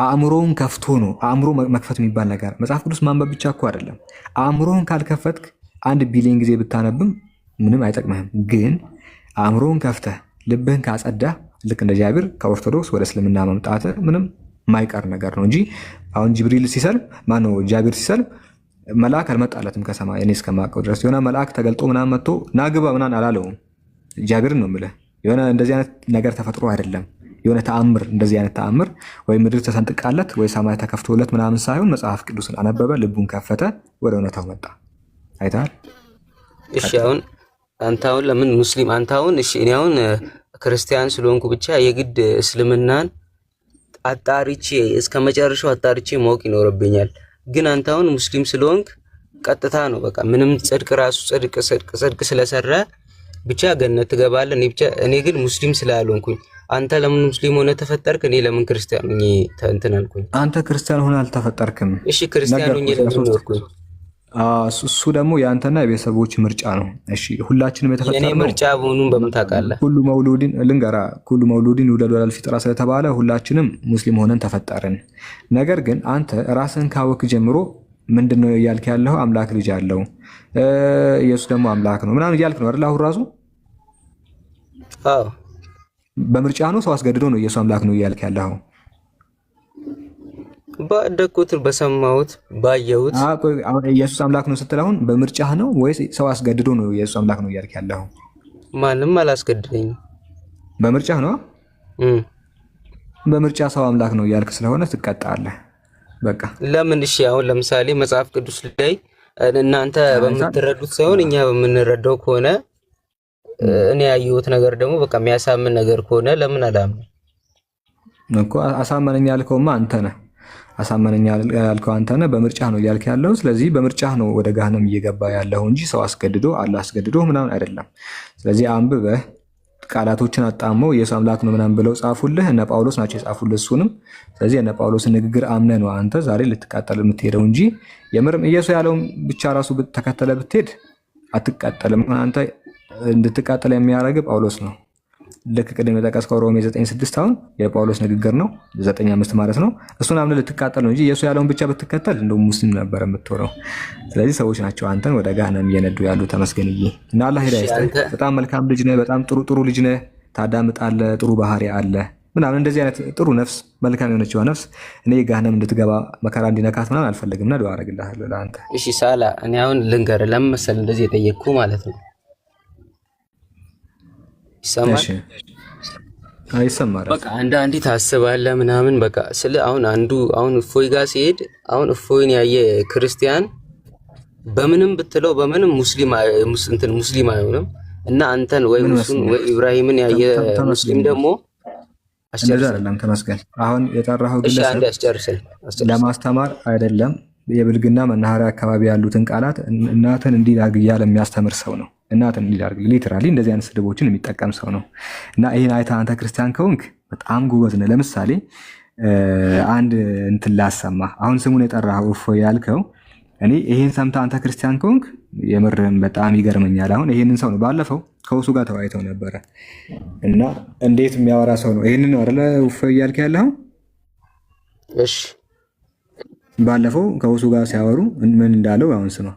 Speaker 2: አእምሮውን ከፍቶ ነው። አእምሮ መክፈት የሚባል ነገር መጽሐፍ ቅዱስ ማንበብ ብቻ እኮ አይደለም። አእምሮውን ካልከፈትክ 1 ቢሊዮን ጊዜ ብታነብም ምንም አይጠቅምህም። ግን አእምሮውን ከፍተህ ልብህን ካጸዳህ ልክ እንደ ጃቢር ከኦርቶዶክስ ወደ እስልምና መምጣት ምንም ማይቀር ነገር ነው እንጂ አሁን ጅብሪል ሲሰልም ማነው ጃቢር ሲሰልም መልአክ አልመጣለትም ከሰማይ። እኔ እስከማውቀው ድረስ የሆነ መልአክ ተገልጦ ምናምን መጥቶ ናግባ ምናምን አላለውም። ጃቢርን ነው የምልህ። የሆነ እንደዚህ አይነት ነገር ተፈጥሮ አይደለም። የሆነ ተአምር እንደዚህ አይነት ተአምር ወይ ምድር ተሰንጥቃለት ወይ ሰማይ ተከፍቶለት ምናምን ሳይሆን መጽሐፍ ቅዱስን አነበበ፣ ልቡን ከፈተ፣ ወደ እውነታው መጣ። አይተሃል?
Speaker 4: እሺ አሁን አንተ አሁን ለምን ሙስሊም አንተ አሁን እሺ እኔ አሁን ክርስቲያን ስለሆንኩ ብቻ የግድ እስልምናን አጣርቼ እስከ መጨረሻው አጣርቼ ማወቅ ይኖርብኛል። ግን አንተ አሁን ሙስሊም ስለሆንክ ቀጥታ ነው በቃ ምንም ጽድቅ ራሱ ጽድቅ ስለሰራ ብቻ ገነት ትገባለህ። እኔ ግን ሙስሊም ስላልሆንኩኝ አንተ ለምን ሙስሊም ሆነ ተፈጠርክ? እኔ ለምን ክርስቲያን ሆኜ እንትን አልኩኝ?
Speaker 2: አንተ ክርስቲያን ሆነ አልተፈጠርክም።
Speaker 4: እሺ ክርስቲያን ሆኜ ለምን ኖርኩኝ?
Speaker 2: እሱ ደግሞ የአንተና የቤተሰቦች ምርጫ ነው። እሺ ሁላችንም የተፈጠርነው
Speaker 4: የኔ ምርጫ መሆኑን በምን ታውቃለህ?
Speaker 2: ኩሉ መውሉዲን ልንገራ፣ ኩሉ መውሉዲን ይውለዱ ዐለል ፊጥራ ስለተባለ ሁላችንም ሙስሊም ሆነን ተፈጠርን። ነገር ግን አንተ ራስን ካወክ ጀምሮ ምንድነው እያልክ ያለው? አምላክ ልጅ አለው ኢየሱስ ደግሞ አምላክ ነው ምናምን እያልክ ነው አይደል? አሁን ራሱ
Speaker 4: አዎ
Speaker 2: በምርጫ ነው? ሰው አስገድዶ ነው ኢየሱስ አምላክ ነው እያልክ ያለው?
Speaker 4: ባደኩት በሰማሁት ባየሁት።
Speaker 2: አሁን ኢየሱስ አምላክ ነው ስትል አሁን በምርጫህ ነው ወይስ ሰው አስገድዶ ነው ኢየሱስ አምላክ ነው እያልክ ያለው?
Speaker 4: ማንም አላስገድደኝም።
Speaker 2: በምርጫህ ነው። በምርጫ ሰው አምላክ ነው እያልክ ስለሆነ ትቀጣለህ። በቃ ለምን?
Speaker 4: እሺ አሁን ለምሳሌ መጽሐፍ ቅዱስ ላይ እናንተ በምትረዱት ሳይሆን እኛ በምንረዳው ከሆነ እኔ ያየሁት ነገር ደግሞ በቃ የሚያሳምን ነገር ከሆነ ለምን አላምንም
Speaker 2: እኮ? አሳመነኝ ያልከውማ አንተ ነህ። አሳመነኝ ያልከው አንተ ነህ። በምርጫህ ነው እያልክ ያለው። ስለዚህ በምርጫህ ነው ወደ ገሃነም እየገባ ያለው እንጂ ሰው አስገድዶ አላህ አስገድዶ ምናምን አይደለም። ስለዚህ አንብበህ ቃላቶችን አጣመው ኢየሱስ አምላክ ነው ምናምን ብለው ጻፉልህ። እነ ጳውሎስ ናቸው የጻፉልህ እሱንም። ስለዚህ እነ ጳውሎስን ንግግር አምነህ ነው አንተ ዛሬ ልትቃጠል የምትሄደው እንጂ የምርም ኢየሱስ ያለውን ብቻ ራሱ ተከተለ ብትሄድ አትቃጠልም። አንተ እንድትቃጠል የሚያደርግ ጳውሎስ ነው። ልክ ቅድም የጠቀስከው ሮሜ 9:6 አሁን የጳውሎስ ንግግር ነው፣ 9:5 ማለት ነው። እሱን አምነህ ልትቃጠል ነው እንጂ ኢየሱስ ያለውን ብቻ ብትከተል እንደውም ሙስሊም ነበር የምትሆነው። ስለዚህ ሰዎች ናቸው አንተን ወደ ገሃነም እየነዱ ያሉ። ተመስገንዬ እና አላህ ሂዳያ ይስጥህ። በጣም መልካም ልጅ ነህ። በጣም ጥሩ ልጅ ነህ። ታዳምጣለህ። ጥሩ ባህሪ አለ ምናምን እንደዚህ አይነት ጥሩ ነፍስ መልካም የሆነችው ነፍስ እኔ ገሃነም እንድትገባ መከራ እንዲነካት ምናምን አልፈልግምና ዱዓ አደርግልሃለሁ ለአንተ።
Speaker 4: እሺ ሳላ እኔ አሁን ልንገርህ ለምን መሰለህ እንደዚህ የጠየቅኩ ማለት ነው። ይሰማል?
Speaker 2: አይሰማም?
Speaker 4: በቃ አንዳንዴ ታስባለህ ምናምን በቃ ስለ አሁን እፎይ ጋር ሲሄድ አሁን እፎይን ያየ ክርስቲያን በምንም ብትለው በምንም ሙስሊም አይሆንም እና አንተን ወይ ሙስሊም ወይ ኢብራሂምን ያየ ሙስሊም ደግሞ
Speaker 2: እንደዛ አይደለም። ተመስገን አሁን የጠራኸው ግለሰብ ለማስተማር አይደለም። የብልግና መናኸሪያ አካባቢ ያሉትን ቃላት እናትን እንዲላግ እያለ የሚያስተምር ሰው ነው። እናትን እንዲላግ ሊትራሊ እንደዚህ አይነት ስድቦችን የሚጠቀም ሰው ነው። እና ይህን አይተህ አንተ ክርስቲያን ከሆንክ በጣም ጎበዝ ነህ። ለምሳሌ አንድ እንትን ላሰማ። አሁን ስሙን የጠራኸው እፎይ ያልከው እኔ ይህን ሰምተህ አንተ ክርስቲያን ከሆንክ የምርህም በጣም ይገርመኛል። አሁን ይህንን ሰው ነው ባለፈው ከውሱ ጋር ተወያይተው ነበረ እና እንዴት የሚያወራ ሰው ነው። ይህንን ነው አይደለ እፎይ እያልክ ያለኸው?
Speaker 4: እሺ
Speaker 2: ባለፈው ከውሱ ጋር ሲያወሩ ምን እንዳለው አሁን ስማ።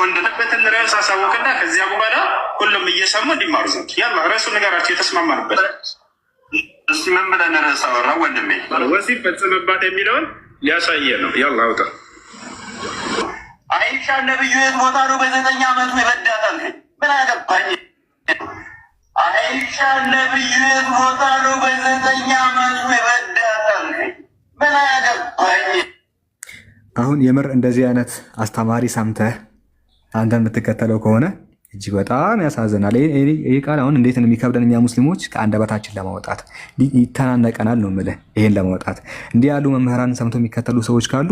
Speaker 5: ወንድበትን ርዕስ አሳወቅና ከዚያ በኋላ ሁሉም እየሰሙ እንዲማሩ ዘንድ ያላ ርዕሱ ነገራቸው የተስማማንበት።
Speaker 6: እስቲ ምን ብለን ርዕስ አወራ ወንድሜ?
Speaker 5: ወሲብ ፈጽምባት የሚለውን ሊያሳየ ነው። ያላ አውጣ።
Speaker 6: አይሻ ነብዩ የት ቦታ ነው በ9 ዓመቱ ይበዳታል? ምን አገባኝ? አይሻ ነብዩ የት ቦታ ነው በ9 ዓመቱ ይበዳታል? ምን አገባኝ?
Speaker 2: አሁን የምር እንደዚህ አይነት አስተማሪ ሰምተህ አንተ የምትከተለው ከሆነ እጅግ በጣም ያሳዝናል። ይህ ቃል አሁን እንዴት ነው የሚከብደን እኛ ሙስሊሞች ከአንደበታችን ለማውጣት ይተናነቀናል ነው የምልህ። ይሄን ለማውጣት እንዲህ ያሉ መምህራንን ሰምቶ የሚከተሉ ሰዎች ካሉ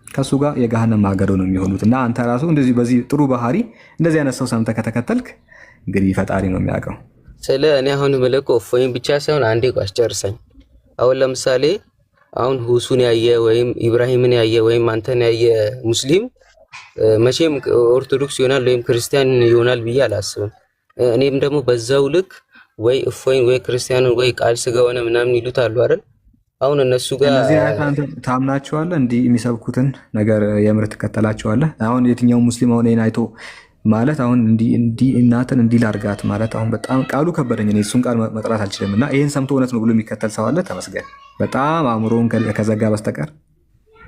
Speaker 2: ከሱ ጋር የገሃነም ማገዶ ነው የሚሆኑት። እና አንተ ራሱ እንደዚህ በዚህ ጥሩ ባህሪ እንደዚህ አይነት ሰው ሰምተህ ከተከተልክ እንግዲህ ፈጣሪ ነው የሚያውቀው።
Speaker 4: ስለ እኔ አሁን ምልኮ እፎይን ብቻ ሳይሆን አንዴ ቋስ ጨርሰኝ። አሁን ለምሳሌ አሁን ሁሱን ያየ ወይም ኢብራሂምን ያየ ወይም አንተን ያየ ሙስሊም መቼም ኦርቶዶክስ ይሆናል ወይም ክርስቲያን ይሆናል ብዬ አላስብም። እኔም ደግሞ በዛው ልክ ወይ እፎይን ወይ ክርስቲያንን ወይ ቃል ስጋ ሆነ ምናምን ይሉት አሉ አይደል? አሁን እነሱ ጋር
Speaker 2: እነዚህ አንተ ታምናቸዋለህ? እንዲህ የሚሰብኩትን ነገር የምር ትከተላቸዋለህ? አሁን የትኛው ሙስሊም አሁን ይሄን አይቶ ማለት አሁን እንዲህ እናትን እንዲህ ላድርጋት ማለት አሁን በጣም ቃሉ ከበደኝ። እኔ እሱን ቃል መጥራት አልችልም። እና ይሄን ሰምቶ እውነት ነው ብሎ የሚከተል ሰው አለ? ተመስገን። በጣም አእምሮውን ከዘጋ በስተቀር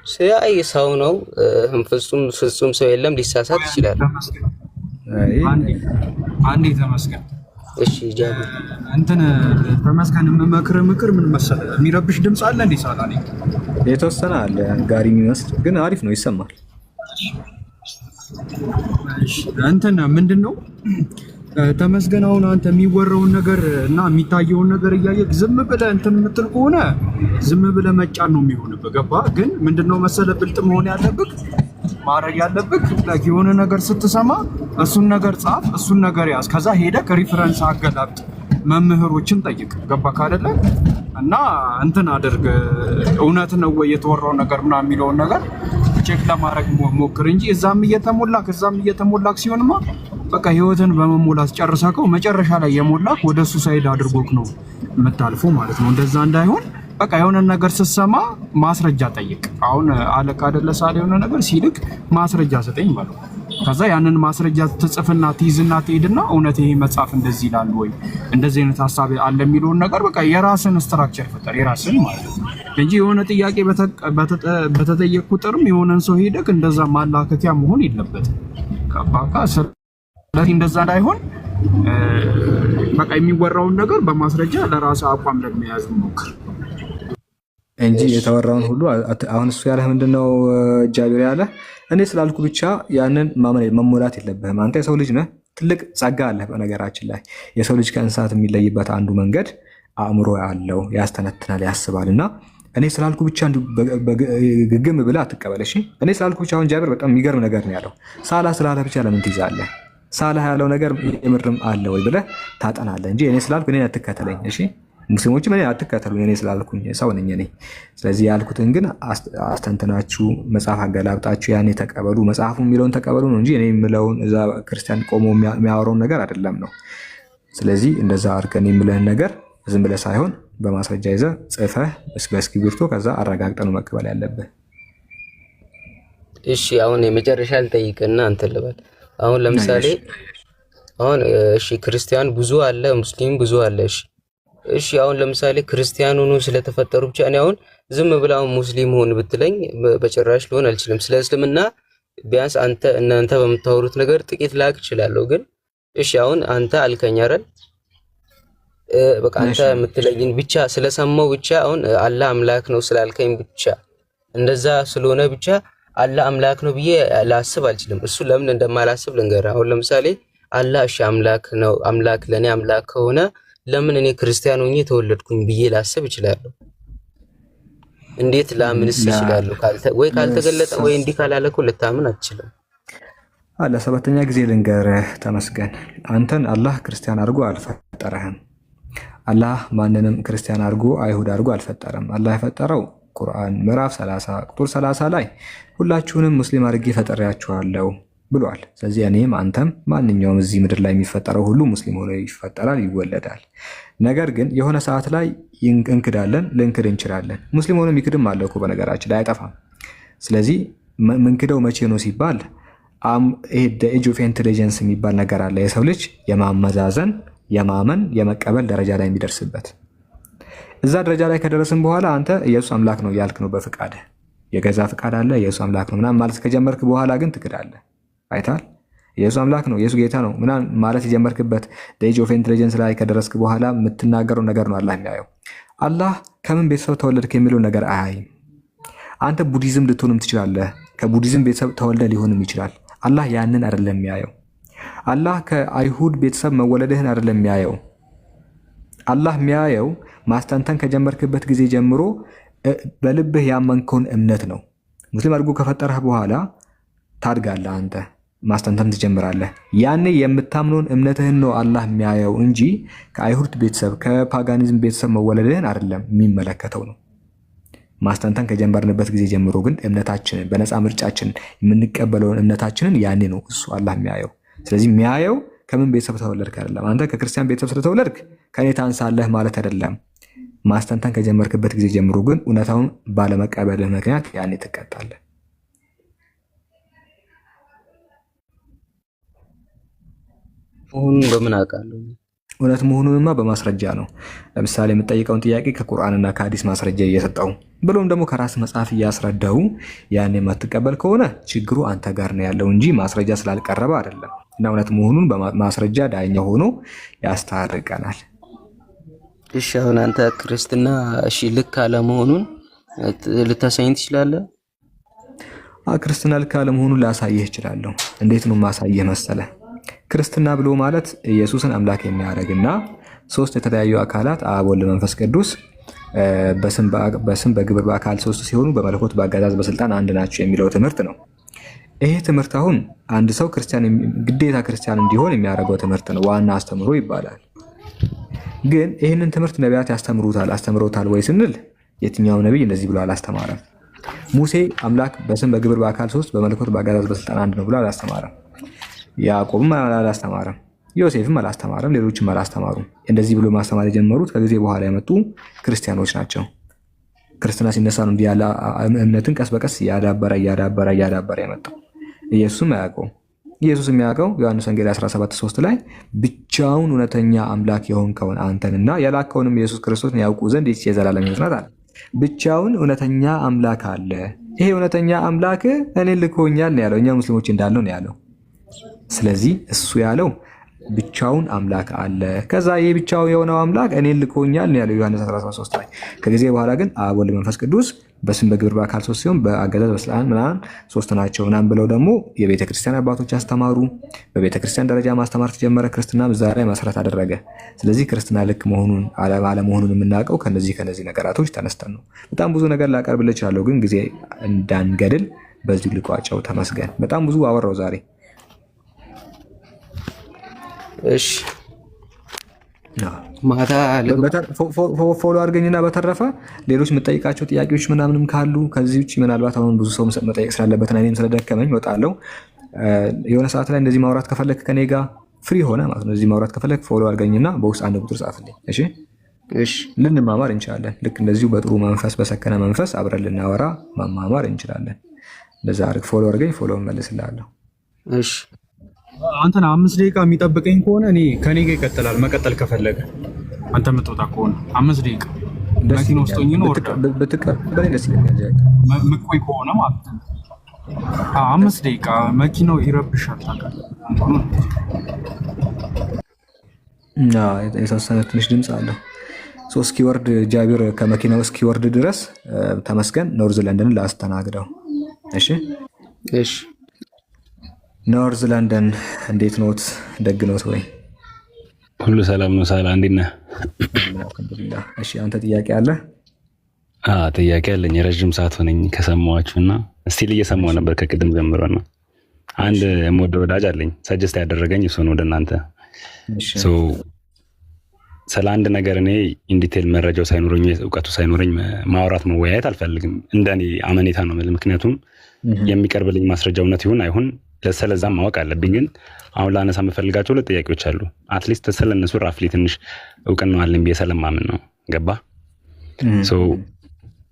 Speaker 4: ሲያይ ሰው ነው። ፍጹም ሰው የለም፣ ሊሳሳት ይችላል።
Speaker 7: አንዴ ተመስገን።
Speaker 4: እሺ ጃቢ
Speaker 7: እንትን ተመስገን የምመክርህ ምክር ምን መሰለህ? የሚረብሽ ድምፅ አለ እንዴ? ሳላ ላይ
Speaker 2: የተወሰነ አለ ጋሪ የሚመስል ግን አሪፍ ነው፣ ይሰማል።
Speaker 7: እንትን ምንድን ነው ተመስገን፣ አሁን አንተ የሚወራውን ነገር እና የሚታየውን ነገር እያየህ ዝም ብለህ እንትን የምትል ከሆነ ዝም ብለህ መጫን ነው የሚሆንብህ። ገባህ? ግን ምንድነው መሰለህ ብልጥ መሆን ያለብህ ማድረግ ያለብህ የሆነ ነገር ስትሰማ እሱን ነገር ጻፍ፣ እሱን ነገር ያዝ። ከዛ ሄደህ ሪፈረንስ አገላብጥ፣ መምህሮችን ጠይቅ። ገባህ አይደለ? እና እንትን አድርግ፣ እውነት ነው ወይ የተወራው ነገር ምናምን የሚለውን ነገር ቼክ ለማድረግ ሞክር እንጂ እዛም እየተሞላክ ሲሆንማ በቃ ህይወትን በመሞላት ጨርሰከው መጨረሻ ላይ የሞላክ ወደ ሱሳይድ አድርጎክ ነው የምታልፈው ማለት ነው። እንደዛ እንዳይሆን በቃ የሆነ ነገር ስትሰማ ማስረጃ ጠይቅ። አሁን አለቃ አይደለ ሳለ የሆነ ነገር ሲልክ ማስረጃ ስጠኝ ባለው፣ ከዛ ያንን ማስረጃ ትጽፍና ትይዝና ትሄድና እውነት ይሄ መጽሐፍ እንደዚህ ይላል ወይ እንደዚህ አይነት ሀሳብ አለ የሚለውን ነገር በቃ የራስን ስትራክቸር ፈጠር፣ የራስን ማለት ነው እንጂ የሆነ ጥያቄ በተጠየቅ ቁጥርም የሆነን ሰው ሄደክ እንደዛ ማላከኪያ መሆን የለበትም። ከባካ ስለዚህ እንደዛ እንዳይሆን በቃ የሚወራውን ነገር በማስረጃ ለራስ አቋም ለመያዝ ሞክር
Speaker 2: እንጂ የተወራውን ሁሉ አሁን እሱ ያለህ ምንድነው ጃቢር ያለህ እኔ ስላልኩ ብቻ ያንን መሞላት የለብህም። አንተ የሰው ልጅ ነህ፣ ትልቅ ጸጋ አለህ። በነገራችን ላይ የሰው ልጅ ከእንስሳት የሚለይበት አንዱ መንገድ አእምሮ ያለው ያስተነትናል፣ ያስባል። እና እኔ ስላልኩ ብቻ ግግም ብለህ አትቀበል። እሺ እኔ ስላልኩ ብቻ አሁን ጃቢር በጣም የሚገርም ነገር ነው ያለው። ሳላ ስላለ ብቻ ለምን ትይዛለህ? ሳላ ያለው ነገር የምርም አለ ወይ ብለህ ታጠናለህ እንጂ እኔ ስላልኩ እኔን አትከተለኝ። እሺ ሙስሊሞችም እኔ አትከተሉ፣ እኔ ስላልኩኝ ሰው ነኝ እኔ። ስለዚህ ያልኩትን ግን አስተንትናችሁ መጽሐፍ አገላብጣችሁ ያኔ ተቀበሉ፣ መጽሐፉ የሚለውን ተቀበሉ ነው እንጂ እኔ የምለውን እዛ ክርስቲያን ቆሞ የሚያወራውን ነገር አይደለም ነው። ስለዚህ እንደዛ አድርገን የምልህን ነገር ዝም ብለህ ሳይሆን በማስረጃ ይዘህ ጽፈህ በእስክሪብቶ ከዛ አረጋግጠህ ነው መቀበል ያለብህ።
Speaker 4: እሺ አሁን የመጨረሻ ልጠይቅና እንትን ልበል። አሁን ለምሳሌ አሁን እሺ ክርስቲያን ብዙ አለ፣ ሙስሊም ብዙ አለ። እሺ አሁን ለምሳሌ ክርስቲያን ሆኖ ስለተፈጠሩ ብቻ እኔ አሁን ዝም ብለው ሙስሊም ሆን ብትለኝ በጭራሽ ሊሆን አልችልም። ስለ እስልምና ቢያንስ እናንተ በምታወሩት ነገር ጥቂት ላቅ እችላለሁ። ግን እሺ አሁን አንተ አልከኝ አይደል? በቃ አንተ የምትለይን ብቻ ስለሰማው ብቻ አሁን አላህ አምላክ ነው ስላልከኝ ብቻ እንደዛ ስለሆነ ብቻ አላህ አምላክ ነው ብዬ ላስብ አልችልም። እሱ ለምን እንደማላስብ ልንገርህ። አሁን ለምሳሌ አላህ እሺ አምላክ ነው፣ አምላክ ለኔ አምላክ ከሆነ ለምን እኔ ክርስቲያን ሆኜ ተወለድኩኝ ብዬ ላስብ እችላለሁ? እንዴት ላምንስ እችላለሁ? ወይ ካልተገለጠ ወይ እንዲህ ካላለኩ ልታምን አትችልም።
Speaker 2: ለሰባተኛ ጊዜ ልንገርህ ተመስገን፣ አንተን አላህ ክርስቲያን አድርጎ አልፈጠረህም። አላህ ማንንም ክርስቲያን አድርጎ አይሁድ አድርጎ አልፈጠረም። አላህ የፈጠረው ቁርአን ምዕራፍ 30 ቁጥር 30 ላይ ሁላችሁንም ሙስሊም አድርጌ ፈጥሬያችኋለሁ ብሏል። ስለዚህ እኔም አንተም ማንኛውም እዚህ ምድር ላይ የሚፈጠረው ሁሉ ሙስሊም ሆኖ ይፈጠራል፣ ይወለዳል። ነገር ግን የሆነ ሰዓት ላይ እንክዳለን፣ ልንክድ እንችላለን። ሙስሊም ሆኖ የሚክድም አለ እኮ በነገራችን ላይ አይጠፋም። ስለዚህ ምንክደው መቼ ነው ሲባል ኤጅ ኦፍ ኢንቴሊጀንስ የሚባል ነገር አለ። የሰው ልጅ የማመዛዘን የማመን የመቀበል ደረጃ ላይ የሚደርስበት እዛ ደረጃ ላይ ከደረስን በኋላ አንተ ኢየሱስ አምላክ ነው ያልክ ነው በፍቃድህ የገዛ ፍቃድ አለ ኢየሱስ አምላክ ነው ምናምን ማለት ከጀመርክ በኋላ ግን ትክዳለህ። አይታል ኢየሱስ አምላክ ነው ኢየሱስ ጌታ ነው ምናምን ማለት የጀመርክበት ኤጅ ኦፍ ኢንቴሊጀንስ ላይ ከደረስክ በኋላ የምትናገረው ነገር ነው አላህ የሚያየው። አላህ ከምን ቤተሰብ ተወለድክ የሚለው ነገር አያይም። አንተ ቡዲዝም ልትሆንም ትችላለህ፣ ከቡዲዝም ቤተሰብ ተወልደ ሊሆንም ይችላል። አላህ ያንን አይደለም የሚያየው። አላህ ከአይሁድ ቤተሰብ መወለድህን አይደለም የሚያየው። አላህ የሚያየው ማስተንተን ከጀመርክበት ጊዜ ጀምሮ በልብህ ያመንከውን እምነት ነው። ሙስሊም አድርጎ ከፈጠረህ በኋላ ታድጋለህ፣ አንተ ማስተንተን ትጀምራለህ። ያኔ የምታምነውን እምነትህን ነው አላህ የሚያየው እንጂ ከአይሁድ ቤተሰብ ከፓጋኒዝም ቤተሰብ መወለድህን አይደለም የሚመለከተው ነው። ማስተንተን ከጀመርንበት ጊዜ ጀምሮ ግን እምነታችንን በነፃ ምርጫችን የምንቀበለውን እምነታችንን ያኔ ነው እሱ አላህ የሚያየው። ስለዚህ የሚያየው ከምን ቤተሰብ ተወለድክ አይደለም። አንተ ከክርስቲያን ቤተሰብ ስለተወለድክ ከኔ ታንሳለህ ማለት አይደለም። ማስተንተን ከጀመርክበት ጊዜ ጀምሮ ግን እውነታውን ባለመቀበልህ ምክንያት ያኔ ትቀጣለህ።
Speaker 4: በምን አውቃለሁ?
Speaker 2: እውነት መሆኑንማ በማስረጃ ነው። ለምሳሌ የምጠይቀውን ጥያቄ ከቁርአንና ከሐዲስ ማስረጃ እየሰጠው ብሎም ደግሞ ከራስ መጽሐፍ እያስረዳው ያን የማትቀበል ከሆነ ችግሩ አንተ ጋር ነው ያለው እንጂ ማስረጃ ስላልቀረበ አይደለም። እና እውነት መሆኑን በማስረጃ ዳኛ ሆኖ ያስታርቀናል።
Speaker 4: እሺ አሁን አንተ ክርስትና እሺ ልክ አለመሆኑን ልታሳየኝ ትችላለህ?
Speaker 2: ክርስትና ልክ አለመሆኑን ላሳየህ እችላለሁ። እንዴት ነው ማሳየህ መሰለህ? ክርስትና ብሎ ማለት ኢየሱስን አምላክ የሚያደርግና ሶስት የተለያዩ አካላት አብ፣ ወልድ፣ መንፈስ ቅዱስ በስም በግብር በአካል ሶስት ሲሆኑ በመለኮት በአገዛዝ በስልጣን አንድ ናቸው የሚለው ትምህርት ነው። ይሄ ትምህርት አሁን አንድ ሰው ግዴታ ክርስቲያን እንዲሆን የሚያደርገው ትምህርት ነው። ዋና አስተምሮ ይባላል። ግን ይህንን ትምህርት ነቢያት አስተምረውታል ወይ ስንል የትኛው ነቢይ እንደዚህ ብሎ አላስተማረም። ሙሴ አምላክ በስም በግብር በአካል ሶስት በመለኮት በአገዛዝ በስልጣን አንድ ነው ብሎ አላስተማረም። ያዕቆብም አላስተማረም። ዮሴፍም አላስተማረም። ሌሎችም አላስተማሩም። እንደዚህ ብሎ ማስተማር የጀመሩት ከጊዜ በኋላ የመጡ ክርስቲያኖች ናቸው። ክርስትና ሲነሳ ነው እንዲህ ያለ እምነትን ቀስ በቀስ እያዳበረ የመጣው። ኢየሱስም አያውቀውም። ኢየሱስ የሚያውቀው ዮሐንስ ወንጌል 17:3 ላይ ብቻውን እውነተኛ አምላክ የሆንከውን አንተንና የላከውንም ኢየሱስ ክርስቶስን ያውቁ ዘንድ ይህች የዘላለም ሕይወት ናት አለ። ብቻውን እውነተኛ አምላክ አለ። ይሄ እውነተኛ አምላክ እኔን ልኮኛል ነው ያለው። እኛ ሙስሊሞች እንዳለው ነው ያለው። ስለዚህ እሱ ያለው ብቻውን አምላክ አለ። ከዛ ይህ ብቻው የሆነው አምላክ እኔን ልኮኛል ነው ያለው ዮሐንስ 13 ላይ። ከጊዜ በኋላ ግን አብ፣ ወልድ፣ መንፈስ ቅዱስ በስም በግብር በአካል ሶስት ሲሆን በአገዛዝ በስልጣን ምናምን ሶስት ናቸው ምናምን ብለው ደግሞ የቤተ ክርስቲያን አባቶች አስተማሩ። በቤተ ክርስቲያን ደረጃ ማስተማር ተጀመረ። ክርስትና እዛ ላይ መሰረት አደረገ። ስለዚህ ክርስትና ልክ መሆኑን አለመሆኑን የምናውቀው ከነዚህ ነገራቶች ተነስተን ነው። በጣም ብዙ ነገር ላቀርብልህ እችላለሁ፣ ግን ጊዜ እንዳንገድል በዚሁ ልቋጨው። ተመስገን። በጣም ብዙ አወራው ዛሬ።
Speaker 4: እሺ ማታ
Speaker 2: ፎሎ አድርገኝና በተረፈ ሌሎች የምጠይቃቸው ጥያቄዎች ምናምንም ካሉ ከዚህ ውጭ ምናልባት አሁን ብዙ ሰው መጠየቅ ስላለበት እኔም ስለደከመኝ እወጣለሁ። የሆነ ሰዓት ላይ እንደዚህ ማውራት ከፈለክ ከኔ ጋር ፍሪ ሆነ ማለት ነው። እንደዚህ ማውራት ከፈለክ ፎሎ አድርገኝና በውስጥ አንድ ቁጥር ጻፍልኝ። እሺ ልንማማር እንችላለን። ልክ እንደዚሁ በጥሩ መንፈስ በሰከነ መንፈስ አብረን ልናወራ መማማር እንችላለን። እንደዛ አድርግ። ፎሎ አድርገኝ፣ ፎሎ እመልስልሃለሁ።
Speaker 4: እሺ
Speaker 7: አንተን 5 ደቂቃ የሚጠብቀኝ ከሆነ እኔ ከኔ ጋር ይቀጥላል። መቀጠል ከፈለገ አንተ የምትወጣ ከሆነ 5 ደቂቃ መኪና ውስጥ ሆኜ ነው
Speaker 2: ብትቀበለኝ ደስ ይለኛል።
Speaker 7: ምቆይ ከሆነ ማለት ነው 5 ደቂቃ መኪናው ይረብሻል።
Speaker 2: የተወሰነ ትንሽ ድምፅ አለው። እስኪወርድ ጃቢር ከመኪናው እስኪወርድ ድረስ ተመስገን ኖርዝ ለንደንን ላስተናግደው። እሺ ኖርዝ ለንደን እንዴት ኖት? ደግ ኖት ወይ?
Speaker 8: ሁሉ ሰላም ነው። ሳላ እንዴት ነህ?
Speaker 2: አልሐምዱሊላህ። እሺ አንተ ጥያቄ አለ?
Speaker 8: ጥያቄ አለኝ። የረዥም ሰዓት ሆነኝ ከሰማኋችሁና ስቲል እየሰማሁ ነበር ከቅድም ጀምሮ ነው። አንድ የምወደው ወዳጅ አለኝ ሰጀስት ያደረገኝ እሱ ነው ወደ እናንተ። ስለ አንድ ነገር እኔ ኢንዲቴል መረጃው ሳይኖረኝ እውቀቱ ሳይኖረኝ ማውራት መወያየት አልፈልግም። እንደኔ አመኔታ ነው ማለት። ምክንያቱም የሚቀርብልኝ ማስረጃ እውነት ይሁን አይሁን ስለዛም ማወቅ አለብኝ። ግን አሁን ላነሳ የምፈልጋቸው ሁለት ጥያቄዎች አሉ። አትሊስት ስለነሱ ራፍሊ ትንሽ እውቅና አለኝ ብዬ ስለማምን ነው። ገባ?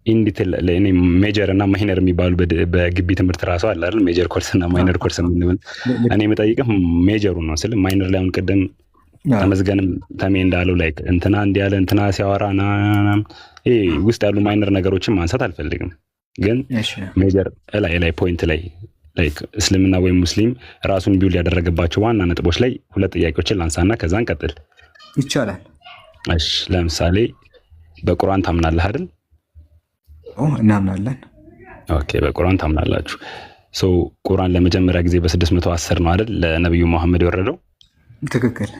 Speaker 8: ኢንዲቴል ለእኔ ሜጀር እና ማይነር የሚባሉ በግቢ ትምህርት ራሱ አለ አይደል? ሜጀር ኮርስ እና ማይነር ኮርስ የምንለው እኔ የምጠይቅህ ሜጀሩ ነው ስል ማይነር ላይ አሁን ቅድም ተመስገንም ተሜ እንዳለው ላይ እንትና እንዲያለ እንትና ሲያወራ ይሄ ውስጥ ያሉ ማይነር ነገሮችን ማንሳት አልፈልግም። ግን ሜጀር ላይ ፖይንት ላይ እስልምና ወይም ሙስሊም ራሱን ቢውል ያደረገባቸው ዋና ነጥቦች ላይ ሁለት ጥያቄዎችን ላንሳና ከዛ እንቀጥል
Speaker 2: ይቻላል?
Speaker 8: እሺ ለምሳሌ በቁርአን ታምናለህ አይደል?
Speaker 2: እናምናለን።
Speaker 8: ኦኬ በቁርአን ታምናላችሁ። ቁርአን ለመጀመሪያ ጊዜ በ610 ነው አይደል ለነብዩ መሐመድ የወረደው?
Speaker 2: ትክክል።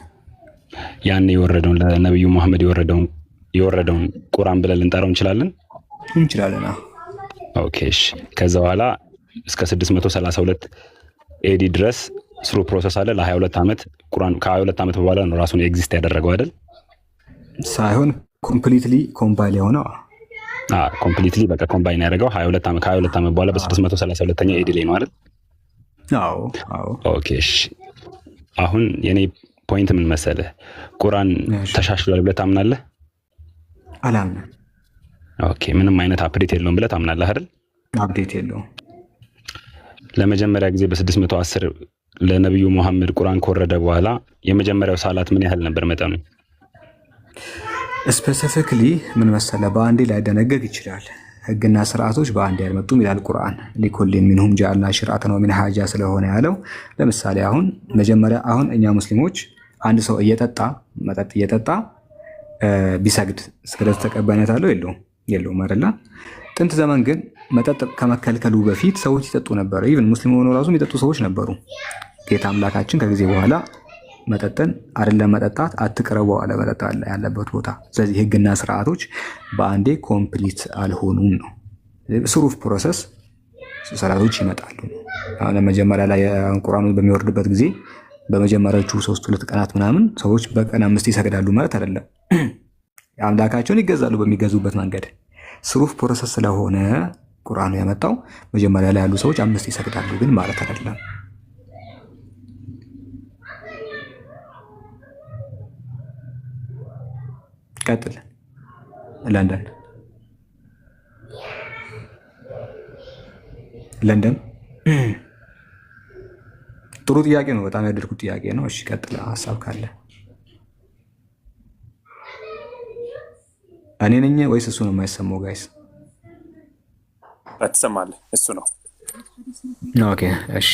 Speaker 8: ያን የወረደውን ለነብዩ መሐመድ የወረደውን ቁርአን ብለን ልንጠራው እንችላለን?
Speaker 2: እንችላለን።
Speaker 8: ኦኬ እሺ። ከዛ በኋላ እስከ 632 ኤዲ ድረስ ስሩ ፕሮሰስ አለ ለ22 ዓመት ቁርአን ከ22 ዓመት በኋላ ነው ራሱን ኤግዚስት ያደረገው አይደል?
Speaker 2: ሳይሆን ኮምፕሊትሊ ኮምፓይል የሆነው
Speaker 8: ኮምፕሊትሊ በቃ ኮምባይን ያደረገው 22 ዓመት በኋላ በ632ኛ ኤዲ ላይ ነው አይደል?
Speaker 2: አዎ።
Speaker 8: ኦኬ እሺ። አሁን የኔ ፖይንት ምን መሰለህ? ቁርአን ተሻሽሏል ብለህ ታምናለህ?
Speaker 2: አላምንም።
Speaker 8: ኦኬ ምንም አይነት አፕዴት የለውም ብለህ ታምናለህ አይደል?
Speaker 2: አፕዴት የለውም።
Speaker 8: ለመጀመሪያ ጊዜ በ610 ለነብዩ መሐመድ ቁርአን ከወረደ በኋላ የመጀመሪያው ሳላት ምን ያህል ነበር መጠኑ?
Speaker 2: ስፔሲፊክሊ ምን መሰለህ በአንዴ ላይደነገግ ይችላል። ህግና ስርዓቶች በአንዴ አልመጡም ይላል ቁርአን። ሊኩሊን ሚንሁም ጀዐልና ሽርዐተን ወሚንሃጃ ስለሆነ ያለው። ለምሳሌ መጀመሪያ እኛ ሙስሊሞች አንድ ሰው መጠጥ እየጠጣ ቢሰግድ ስግደት ተቀባይነት አለው የለውም አይደለ? ጥንት ዘመን ግን መጠጥ ከመከልከሉ በፊት ሰዎች ይጠጡ ነበር። ኢቭን ሙስሊም ሆነው ራሱ የሚጠጡ ሰዎች ነበሩ። ጌታ አምላካችን ከጊዜ በኋላ መጠጥን አይደለም መጠጣት አትቅረቡ አለ መጠጥ ያለበት ቦታ። ስለዚህ ህግና ስርዓቶች በአንዴ ኮምፕሊት አልሆኑም ነው። ስሩፍ ፕሮሰስ ሰላቶች ይመጣሉ። አሁን መጀመሪያ ላይ ቁርአኑ በሚወርድበት ጊዜ በመጀመሪያዎቹ 3-2 ቀናት ምናምን ሰዎች በቀን 5 ይሰግዳሉ ማለት አይደለም። አምላካቸውን ይገዛሉ በሚገዙበት መንገድ። ስሩፍ ፕሮሰስ ስለሆነ ቁርአኑ ያመጣው መጀመሪያ ላይ ያሉ ሰዎች 5 ይሰግዳሉ ግን ማለት አይደለም። ቀጥል። ለንደን ጥሩ ጥያቄ ነው። በጣም ያደርኩት ጥያቄ ነው። እሺ ቀጥል፣ ሀሳብ ካለ። እኔ ነኝ ወይስ እሱ ነው የማይሰማው? ጋይስ
Speaker 9: ትሰማለህ? እሱ ነው።
Speaker 2: ኦኬ እሺ።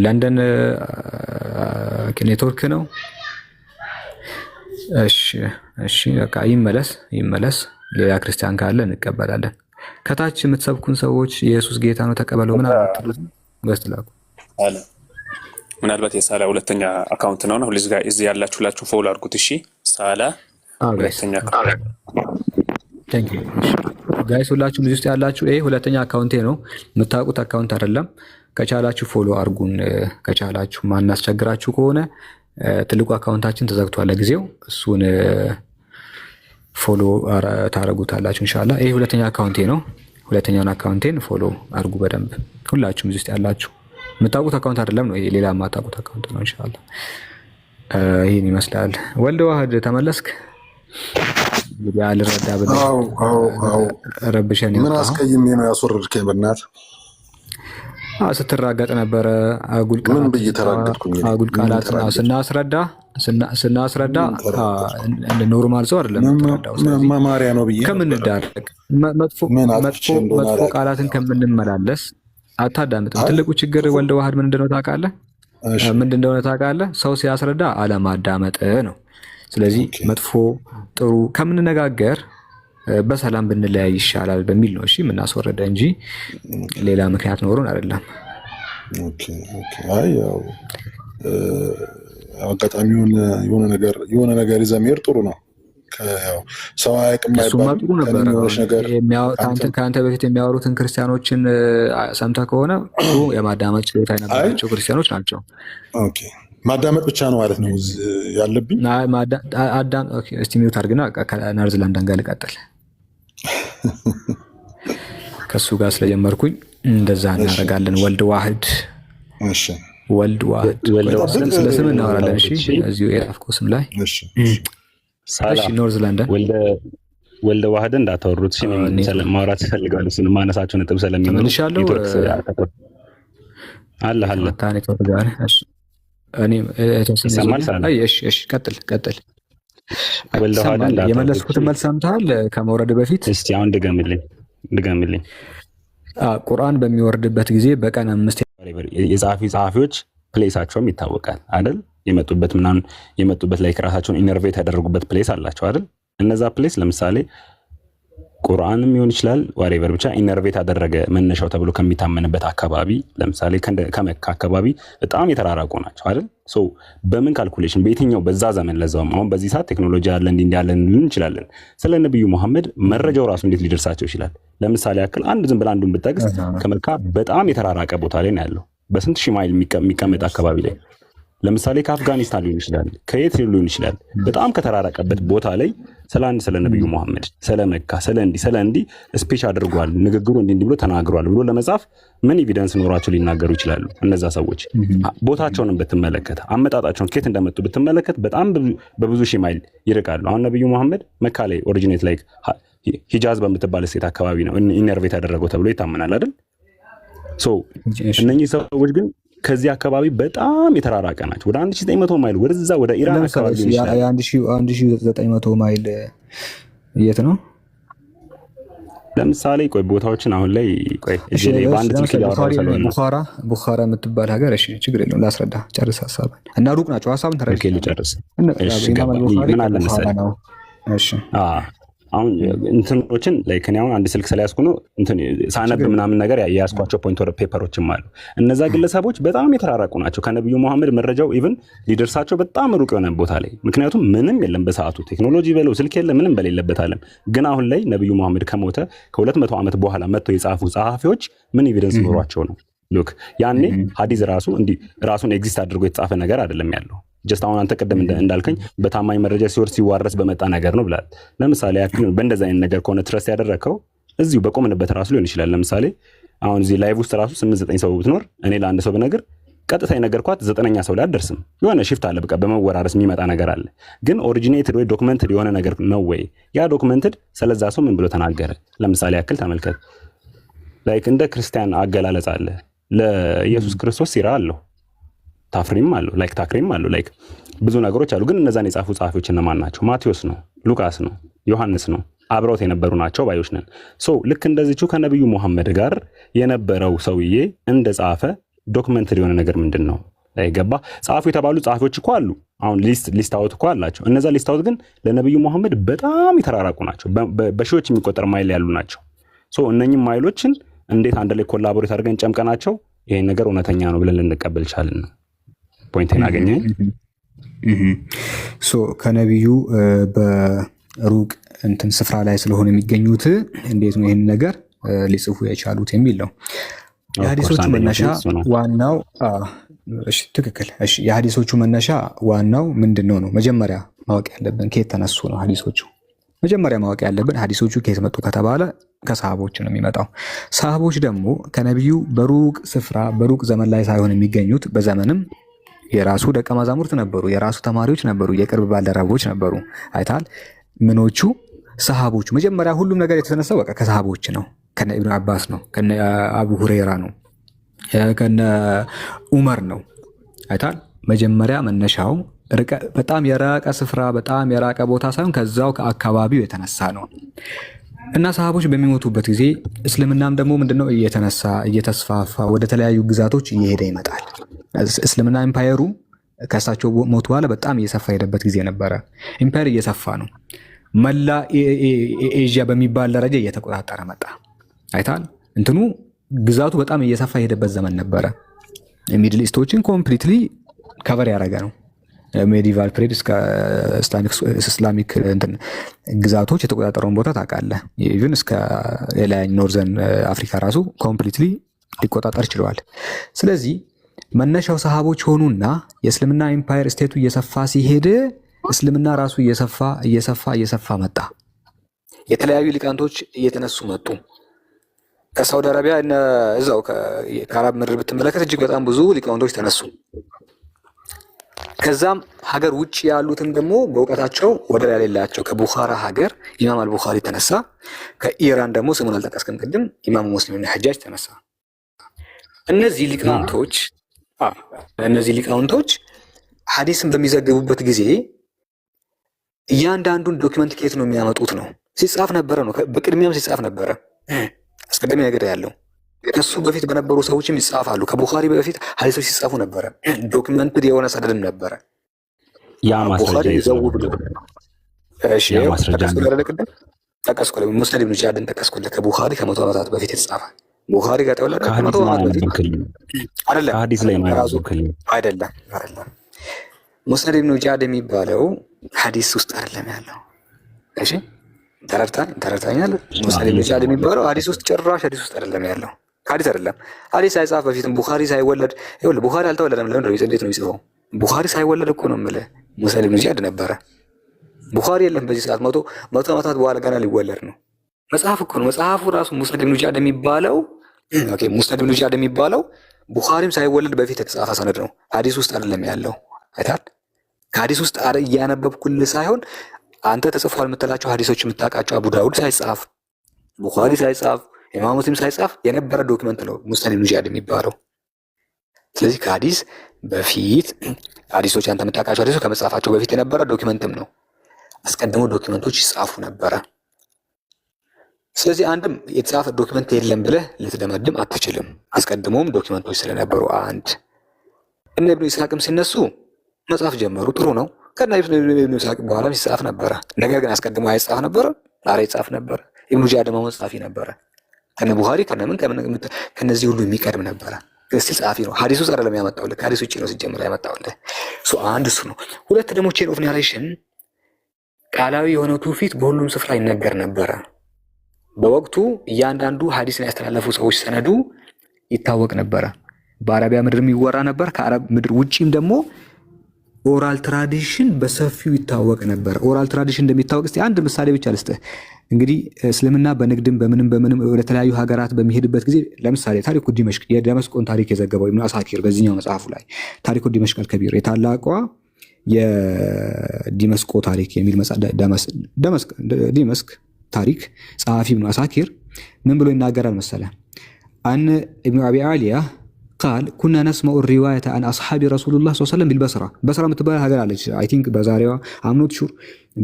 Speaker 2: ለንደን ኔትወርክ ነው። እሺ በቃ ይመለስ። ሌላ ክርስቲያን ካለ እንቀበላለን። ከታች የምትሰብኩን ሰዎች ኢየሱስ ጌታ ነው ተቀበለው ምን አትሉት? በስተላኩ
Speaker 9: አለ። ምናልባት የሳላ ሁለተኛ አካውንት ነው። እዚህ ያላችሁ ፎሎ አድርጉት። እሺ ሳላ ሁለተኛ አካውንት።
Speaker 2: ታንክ ዩ ጋይስ፣ ሁላችሁም እዚህ ውስጥ ያላችሁ ይሄ ሁለተኛ አካውንቴ ነው። የምታውቁት አካውንት አይደለም። ከቻላችሁ ፎሎ አድርጉን። ከቻላችሁ ማናስቸግራችሁ ከሆነ ትልቁ አካውንታችን ተዘግቷል ለጊዜው። እሱን ፎሎ ታረጉታላችሁ ኢንሻአላህ። ይሄ ሁለተኛ አካውንቴ ነው። ሁለተኛውን አካውንቴን ፎሎ አድርጉ በደንብ ሁላችሁም እዚህ ውስጥ ያላችሁ። የምታውቁት አካውንት አይደለም ነው ይሄ፣ ሌላ የማታውቁት አካውንት ነው ኢንሻአላህ። ይሄን ይመስላል። ወልደ ዋህድ ተመለስክ? እንግዲህ አልረዳ ብለህ ረብሸን
Speaker 10: ምን አስቀይሜ ነው ያስወረድከኝ? በእናትህ
Speaker 2: ስትራገጥ ነበረ። አጉል ቃላት ስናስረዳ ኖርማል ሰው አይደለም
Speaker 10: መማሪያ ነው ብዬ
Speaker 2: ከምንዳረግ መጥፎ ቃላትን ከምንመላለስ አታዳምጥም። ትልቁ ችግር ወልደ ዋህድ ምን እንደሆነ ታውቃለህ? ሰው ሲያስረዳ አለማዳመጥ ነው። ስለዚህ መጥፎ ጥሩ ከምንነጋገር በሰላም ብንለያይ ይሻላል በሚል ነው እሺ የምናስወረደ እንጂ ሌላ ምክንያት ኖሮን አይደለም።
Speaker 10: አይ ያው አጋጣሚውን የሆነ ነገር ይዘህ መሄድ ጥሩ ነው። ሰው አያውቅም አይባልም።
Speaker 2: ጥሩ ነበር። ከአንተ በፊት የሚያወሩትን ክርስቲያኖችን ሰምተህ ከሆነ የማዳመጥ ችሎታ የነበራቸው ክርስቲያኖች ናቸው።
Speaker 10: ማዳመጥ ብቻ ነው ማለት ነው ያለብኝ።
Speaker 2: እስቲ ሚውት አድርግና ከነርዝላንድ ጋር ልቀጥል። ከሱ ጋር ስለጀመርኩኝ እንደዛ እናደርጋለን። ወልድ ዋህድ ስለ ስም እናወራለን። እሺ እዚሁ የጻፍከው ስም ላይ ኖርዝላንድ
Speaker 8: ወልደ ዋህድ እንዳታወሩት ማውራት እፈልጋለሁ። እሱን ማነሳቸው ነጥብ ስለሚኖር
Speaker 2: ቀጥል። የመለስኩትን መልስ ሰምተሃል? ከመውረድ በፊት
Speaker 8: እስቲ አሁን ድገምልኝ።
Speaker 2: ቁርአን በሚወርድበት ጊዜ በቀን 5
Speaker 8: ጸሐፊዎች ፕሌሳቸውም ይታወቃል አይደል? የመጡበት ላይ ራሳቸውን ኢነርቬት ያደረጉበት ፕሌስ አላቸው አይደል? እነዛ ፕሌስ ለምሳሌ ቁርአንም ሊሆን ይችላል ዋሬቨር ብቻ ኢነርቬት አደረገ መነሻው ተብሎ ከሚታመንበት አካባቢ ለምሳሌ ከመካ አካባቢ በጣም የተራራቁ ናቸው አይደል? ሶ በምን ካልኩሌሽን በየትኛው በዛ ዘመን ለዛውም አሁን በዚህ ሰዓት ቴክኖሎጂ አለ እንዲህ ያለን ልንል እንችላለን። ስለ ነብዩ መሐመድ መረጃው ራሱ እንዴት ሊደርሳቸው ይችላል? ለምሳሌ ያክል አንድ ዝም ብላ አንዱን ብትጠቅስ ከመካ በጣም የተራራቀ ቦታ ላይ ነው ያለው፣ በስንት ሺህ ማይል የሚቀመጥ አካባቢ ላይ ለምሳሌ ከአፍጋኒስታን ሊሆን ይችላል፣ ከየት ሊሆን ይችላል። በጣም ከተራራቀበት ቦታ ላይ ስለ ነብዩ መሐመድ ስለ መካ ስለ እንዲህ ስፔች አድርጓል፣ ንግግሩ እንዲህ ብሎ ተናግሯል ብሎ ለመጻፍ ምን ኤቪደንስ ኖሯቸው ሊናገሩ ይችላሉ? እነዛ ሰዎች ቦታቸውን ብትመለከት አመጣጣቸውን ከየት እንደመጡ ብትመለከት በጣም በብዙ ሺህ ማይል ይርቃሉ። አሁን ነብዩ መሐመድ መካ ላይ ኦሪጂኔት ላይ ሂጃዝ በምትባል ስቴት አካባቢ ነው ኢነርቬት ያደረገው ተብሎ ይታመናል አይደል? ሶ እነኚህ ሰዎች ግን ከዚህ አካባቢ በጣም የተራራቀ ናቸው። ወደ 1900 ማይል ወደዛ ወደ ኢራን አካባቢ ይችላል።
Speaker 2: 1900 ማይል የት ነው?
Speaker 8: ለምሳሌ ቆይ ቦታዎችን አሁን ላይ ቆይ እጄ በአንድ ስልክ ያወራው ስለሆነ
Speaker 2: ቡኻራ የምትባል ሀገር እሺ፣ ችግር የለውም ላስረዳ፣ ጨርስ ሀሳብን እና ሩቅ ናቸው። ሀሳብን ተረድቼ
Speaker 8: ልጨርስ። እሺ ምን አለ መሰለህ
Speaker 2: እሺ
Speaker 8: አሁን እንትኖችን ላይክ እኔ አሁን አንድ ስልክ ስለያዝኩ ነው እንትን ሳነብ ምናምን ነገር የያዝኳቸው ፖይንተር ፔፐሮችም አሉ። እነዛ ግለሰቦች በጣም የተራራቁ ናቸው ከነብዩ መሐመድ መረጃው ኢቭን ሊደርሳቸው በጣም ሩቅ የሆነ ቦታ ላይ፣ ምክንያቱም ምንም የለም በሰዓቱ ቴክኖሎጂ በለው ስልክ የለም ምንም በሌለበት ዓለም። ግን አሁን ላይ ነብዩ መሐመድ ከሞተ ከ200 ዓመት በኋላ መጥተው የጻፉ ጸሐፊዎች ምን ኤቪደንስ ኖሯቸው ነው? ሉክ ያኔ ሐዲስ ራሱ እንዲህ ራሱን ኤግዚስት አድርጎ የተጻፈ ነገር አይደለም ያለው። ጀስት አሁን አንተ ቀደም እንዳልከኝ በታማኝ መረጃ ሲዋረስ በመጣ ነገር ነው ብላል። ለምሳሌ ያክል በእንደዛ አይነት ነገር ከሆነ ትረስት ያደረከው እዚሁ በቆምንበት ራሱ ሊሆን ይችላል። ለምሳሌ አሁን እዚህ ላይቭ ውስጥ ራሱ 8-9 ሰው ብትኖር እኔ ለአንድ ሰው ብነግር ቀጥታ የነገርኳት 9ኛ ሰው ላይ አደርስም። የሆነ ሽፍት አለ፣ በቃ በመወራረስ የሚመጣ ነገር አለ። ግን ኦሪጂኔትድ ወይ ዶክመንትድ የሆነ ነገር ነው ወይ ያ ዶክመንትድ ስለዛ ሰው ምን ብሎ ተናገረ? ለምሳሌ ያክል ተመልከት። ላይክ እንደ ክርስቲያን አገላለጽ አለ። ለኢየሱስ ክርስቶስ ሲራ አለው፣ ታፍሪም አለው፣ ላይክ ታክሪም አለው፣ ላይክ ብዙ ነገሮች አሉ። ግን እነዛን የጻፉ ጸሐፊዎች እነማን ናቸው? ማቴዎስ ነው፣ ሉቃስ ነው፣ ዮሐንስ ነው፣ አብረውት የነበሩ ናቸው ባዮች ነን። ሶ ልክ እንደዚሁ ከነብዩ መሐመድ ጋር የነበረው ሰውዬ እንደጻፈ ዶክመንትድ የሆነ ነገር ምንድን ነው ገባ? ጻፉ የተባሉ ጸሐፊዎች እኮ አሉ። አሁን ሊስት አውት እኮ አላቸው። እነዛ ሊስት አውት ግን ለነብዩ መሐመድ በጣም የተራራቁ ናቸው፣ በሺዎች የሚቆጠር ማይል ያሉ ናቸው። ሶ እነኚህ ማይሎችን እንዴት አንድ ላይ ኮላቦሬት አድርገን ጨምቀናቸው ይሄን ነገር እውነተኛ ነው ብለን ልንቀበል ቻልን ነው ፖይንቴን አገኘኝ።
Speaker 2: ሶ ከነብዩ በሩቅ እንትን ስፍራ ላይ ስለሆነ የሚገኙት እንዴት ነው ይሄን ነገር ሊጽፉ የቻሉት የሚል ነው። የሐዲሶቹ መነሻ ዋናው እሺ ትክክል። እሺ የሐዲሶቹ መነሻ ዋናው ምንድነው ነው? መጀመሪያ ማወቅ ያለብን ከየት ተነሱ ነው ሐዲሶቹ። መጀመሪያ ማወቅ ያለብን ሐዲሶቹ ከየት መጡ ከተባለ ከሰሃቦች ነው የሚመጣው። ሰሃቦች ደግሞ ከነብዩ በሩቅ ስፍራ በሩቅ ዘመን ላይ ሳይሆን የሚገኙት በዘመንም የራሱ ደቀ መዛሙርት ነበሩ፣ የራሱ ተማሪዎች ነበሩ፣ የቅርብ ባልደረቦች ነበሩ። አይታል ምኖቹ ሰሃቦቹ። መጀመሪያ ሁሉም ነገር የተነሳው በቃ ከሰሃቦች ነው። ከነ ኢብኑ አባስ ነው፣ ከነ አቡ ሁረይራ ነው፣ ከነ ዑመር ነው። አይታል መጀመሪያ መነሻው በጣም የራቀ ስፍራ በጣም የራቀ ቦታ ሳይሆን ከዛው ከአካባቢው የተነሳ ነው። እና ሰሃቦች በሚሞቱበት ጊዜ እስልምናም ደግሞ ምንድነው እየተነሳ እየተስፋፋ ወደ ተለያዩ ግዛቶች እየሄደ ይመጣል። እስልምና ኢምፓየሩ ከእሳቸው ሞት በኋላ በጣም እየሰፋ ሄደበት ጊዜ ነበረ። ኢምፓየር እየሰፋ ነው። መላ ኤዥያ በሚባል ደረጃ እየተቆጣጠረ መጣ። አይታል እንትኑ ግዛቱ በጣም እየሰፋ ሄደበት ዘመን ነበረ። ሚድል ኢስቶችን ኮምፕሊትሊ ከቨር ያደረገ ነው። ሜዲቫል ፔሪድ እስከ ኢስላሚክ እንትን ግዛቶች የተቆጣጠረውን ቦታ ታውቃለህ። ኢቭን እስከ ሌላኛው ኖርዘርን አፍሪካ ራሱ ኮምፕሊትሊ ሊቆጣጠር ችለዋል። ስለዚህ መነሻው ሰሃቦች ሆኑና የእስልምና ኤምፓየር ስቴቱ እየሰፋ ሲሄድ እስልምና ራሱ እየሰፋ መጣ። የተለያዩ ሊቃንቶች እየተነሱ መጡ። ከሳውዲ አረቢያ እዛው ከአረብ ምድር ብትመለከት እጅግ በጣም ብዙ ሊቃንቶች ተነሱ። ከዛም ሀገር ውጭ ያሉትን ደግሞ በእውቀታቸው ወደር ያሌላቸው ከቡኻራ ሀገር ኢማም አልቡኻሪ ተነሳ። ከኢራን ደግሞ ስሙን አልጠቀስክም ቅድም ኢማም ሙስሊም ኢብኑ ሐጃጅ ተነሳ። እነዚህ ሊቃውንቶች ሐዲስን በሚዘግቡበት ጊዜ እያንዳንዱን ዶክመንት ከየት ነው የሚያመጡት ነው? ሲጻፍ ነበረ ነው። በቅድሚያም ሲጻፍ ነበረ። አስቀድሜ ነገር ያለው ከሱ በፊት በነበሩ ሰዎችም ይጻፋሉ። ከቡኻሪ በፊት ሐዲሶች ሲጻፉ ነበረ። ዶክመንትድ የሆነ ሰነድም ነበረ።
Speaker 8: ያ ማስረጃ ይዘው
Speaker 2: እሺ ያ ማስረጃ ጠቀስኩልህ። ሙስነድ ኢብኑ ጂሃድን ጠቀስኩልህ። ከቡኻሪ ከ100 ዓመታት በፊት የተጻፈ ቡኻሪ ጋር ተወለደ ከ100 ዓመታት በፊት አይደለም።
Speaker 8: ሐዲስ ላይ ማለት
Speaker 2: አይደለም። ሙስነድ ኢብኑ ጂሃድ የሚባለው ሐዲስ ውስጥ አይደለም ያለው። እሺ ተረድተኛል። ሙስነድ ኢብኑ ጂሃድ የሚባለው ሐዲስ ውስጥ ጭራሽ ሐዲስ ውስጥ አይደለም ያለው። ሐዲስ አይደለም። ሐዲስ ሳይጻፍ በፊትም ቡኻሪ ሳይወለድ ይኸውልህ፣ ቡኻሪ አልተወለደም። ለምን ነው እንዴት ነው የሚጽፈው? ቡኻሪ ሳይወለድ እኮ ነው የምልህ። ሙስነድ ኢብኑ ጂሃድ ነበረ። ቡኻሪ የለም በዚህ ሰዓት። 100 ዓመታት በኋላ ገና ሊወለድ ነው። መጽሐፍ እኮ ነው። መጽሐፉ ራሱ ሙስነድ ኢብኑ ጂሃድ የሚባለው ሙስነድ ኢብኑ ጂሃድ የሚባለው ቡኻሪም ሳይወለድ በፊት የተጻፈ ሰነድ ነው። ሐዲስ ውስጥ አይደለም ያለው። አይታል። ከሐዲስ ውስጥ እያነበብኩልህ ሳይሆን አንተ ተጽፏል የምትላቸው ሐዲሶች የምታውቃቸው አቡ ዳውድ ሳይጻፍ፣ ቡኻሪ ሳይጻፍ፣ ኢማም ሙስሊም ሳይጻፍ የነበረ ዶክመንት ነው ሙስነድ ኢብኑ ጂሃድ የሚባለው። ስለዚህ ከሐዲስ በፊት ሐዲሶች አንተ የምታውቃቸው ሐዲሶች ከመጻፋቸው በፊት የነበረ ዶክመንትም ነው። አስቀድሞ ዶክመንቶች ይጻፉ ነበረ። ስለዚህ አንድም የተጻፈ ዶክመንት የለም ብለህ ልትደመድም አትችልም። አስቀድሞም ዶክመንቶች ስለነበሩ እነ ኢብኑ ኢስሐቅም ሲነሱ መጻፍ ጀመሩ። ጥሩ ነው። ከነ ኢብኑ ኢስሐቅ በኋላ ሲጻፍ ነበረ። ነገር ግን አስቀድሞ አይጻፍ ነበረ። ዛሬ ይጻፍ ነበረ። ኢብኑ ጂሃድ ደግሞ ጻፊ ነበረ። ከነ ቡኻሪ ከነዚህ ሁሉ የሚቀድም ነበረ። እስቲ ጻፊ ነው። ሐዲስ ውስጥ አይደለም ያመጣውልህ። ከሐዲስ ውጪ ነው ሲጀምር ያመጣውልህ። አንድ እሱ ነው። ሁለት ደግሞ ቼን ኦፍ ናሬሽን ቃላዊ የሆነው ትውፊት በሁሉም ስፍራ ይነገር ነበረ። በወቅቱ እያንዳንዱ ሐዲስን ያስተላለፉ ሰዎች ሰነዱ ይታወቅ ነበረ። በአረቢያ ምድር የሚወራ ነበር። ከአረብ ምድር ውጪም ደግሞ ኦራል ትራዲሽን በሰፊው ይታወቅ ነበር። ኦራል ትራዲሽን እንደሚታወቅ እስቲ አንድ ምሳሌ ብቻ ልስጥህ። እንግዲህ እስልምና በንግድም በምንም ወደ ተለያዩ ሀገራት በሚሄድበት ጊዜ ለምሳሌ ታሪኩ ዲመሽቅ የደመስቆን ታሪክ የዘገበው ኢብኑ አሳኪር በዚህኛው መጽሐፉ ላይ ታሪኩ ዲመሽቅ አልከቢር የታላቋ የዲመስቆ ታሪክ የሚል ዲመስክ ታሪክ ጸሐፊ ኢብኑ አሳኪር ምን ብሎ ይናገራል መሰለ? አን ኢብኑ አቢ አሊያ ቃል ኩና ነስመዑ ሪዋየተ አን አስሓቢ ረሱሉላህ ሰለላሁ ዐለይሂ ወሰለም ቢልበስራ። በስራ የምትባል ሀገር አለች። አይ ቲንክ በዛሬዋ አምኖት ሹር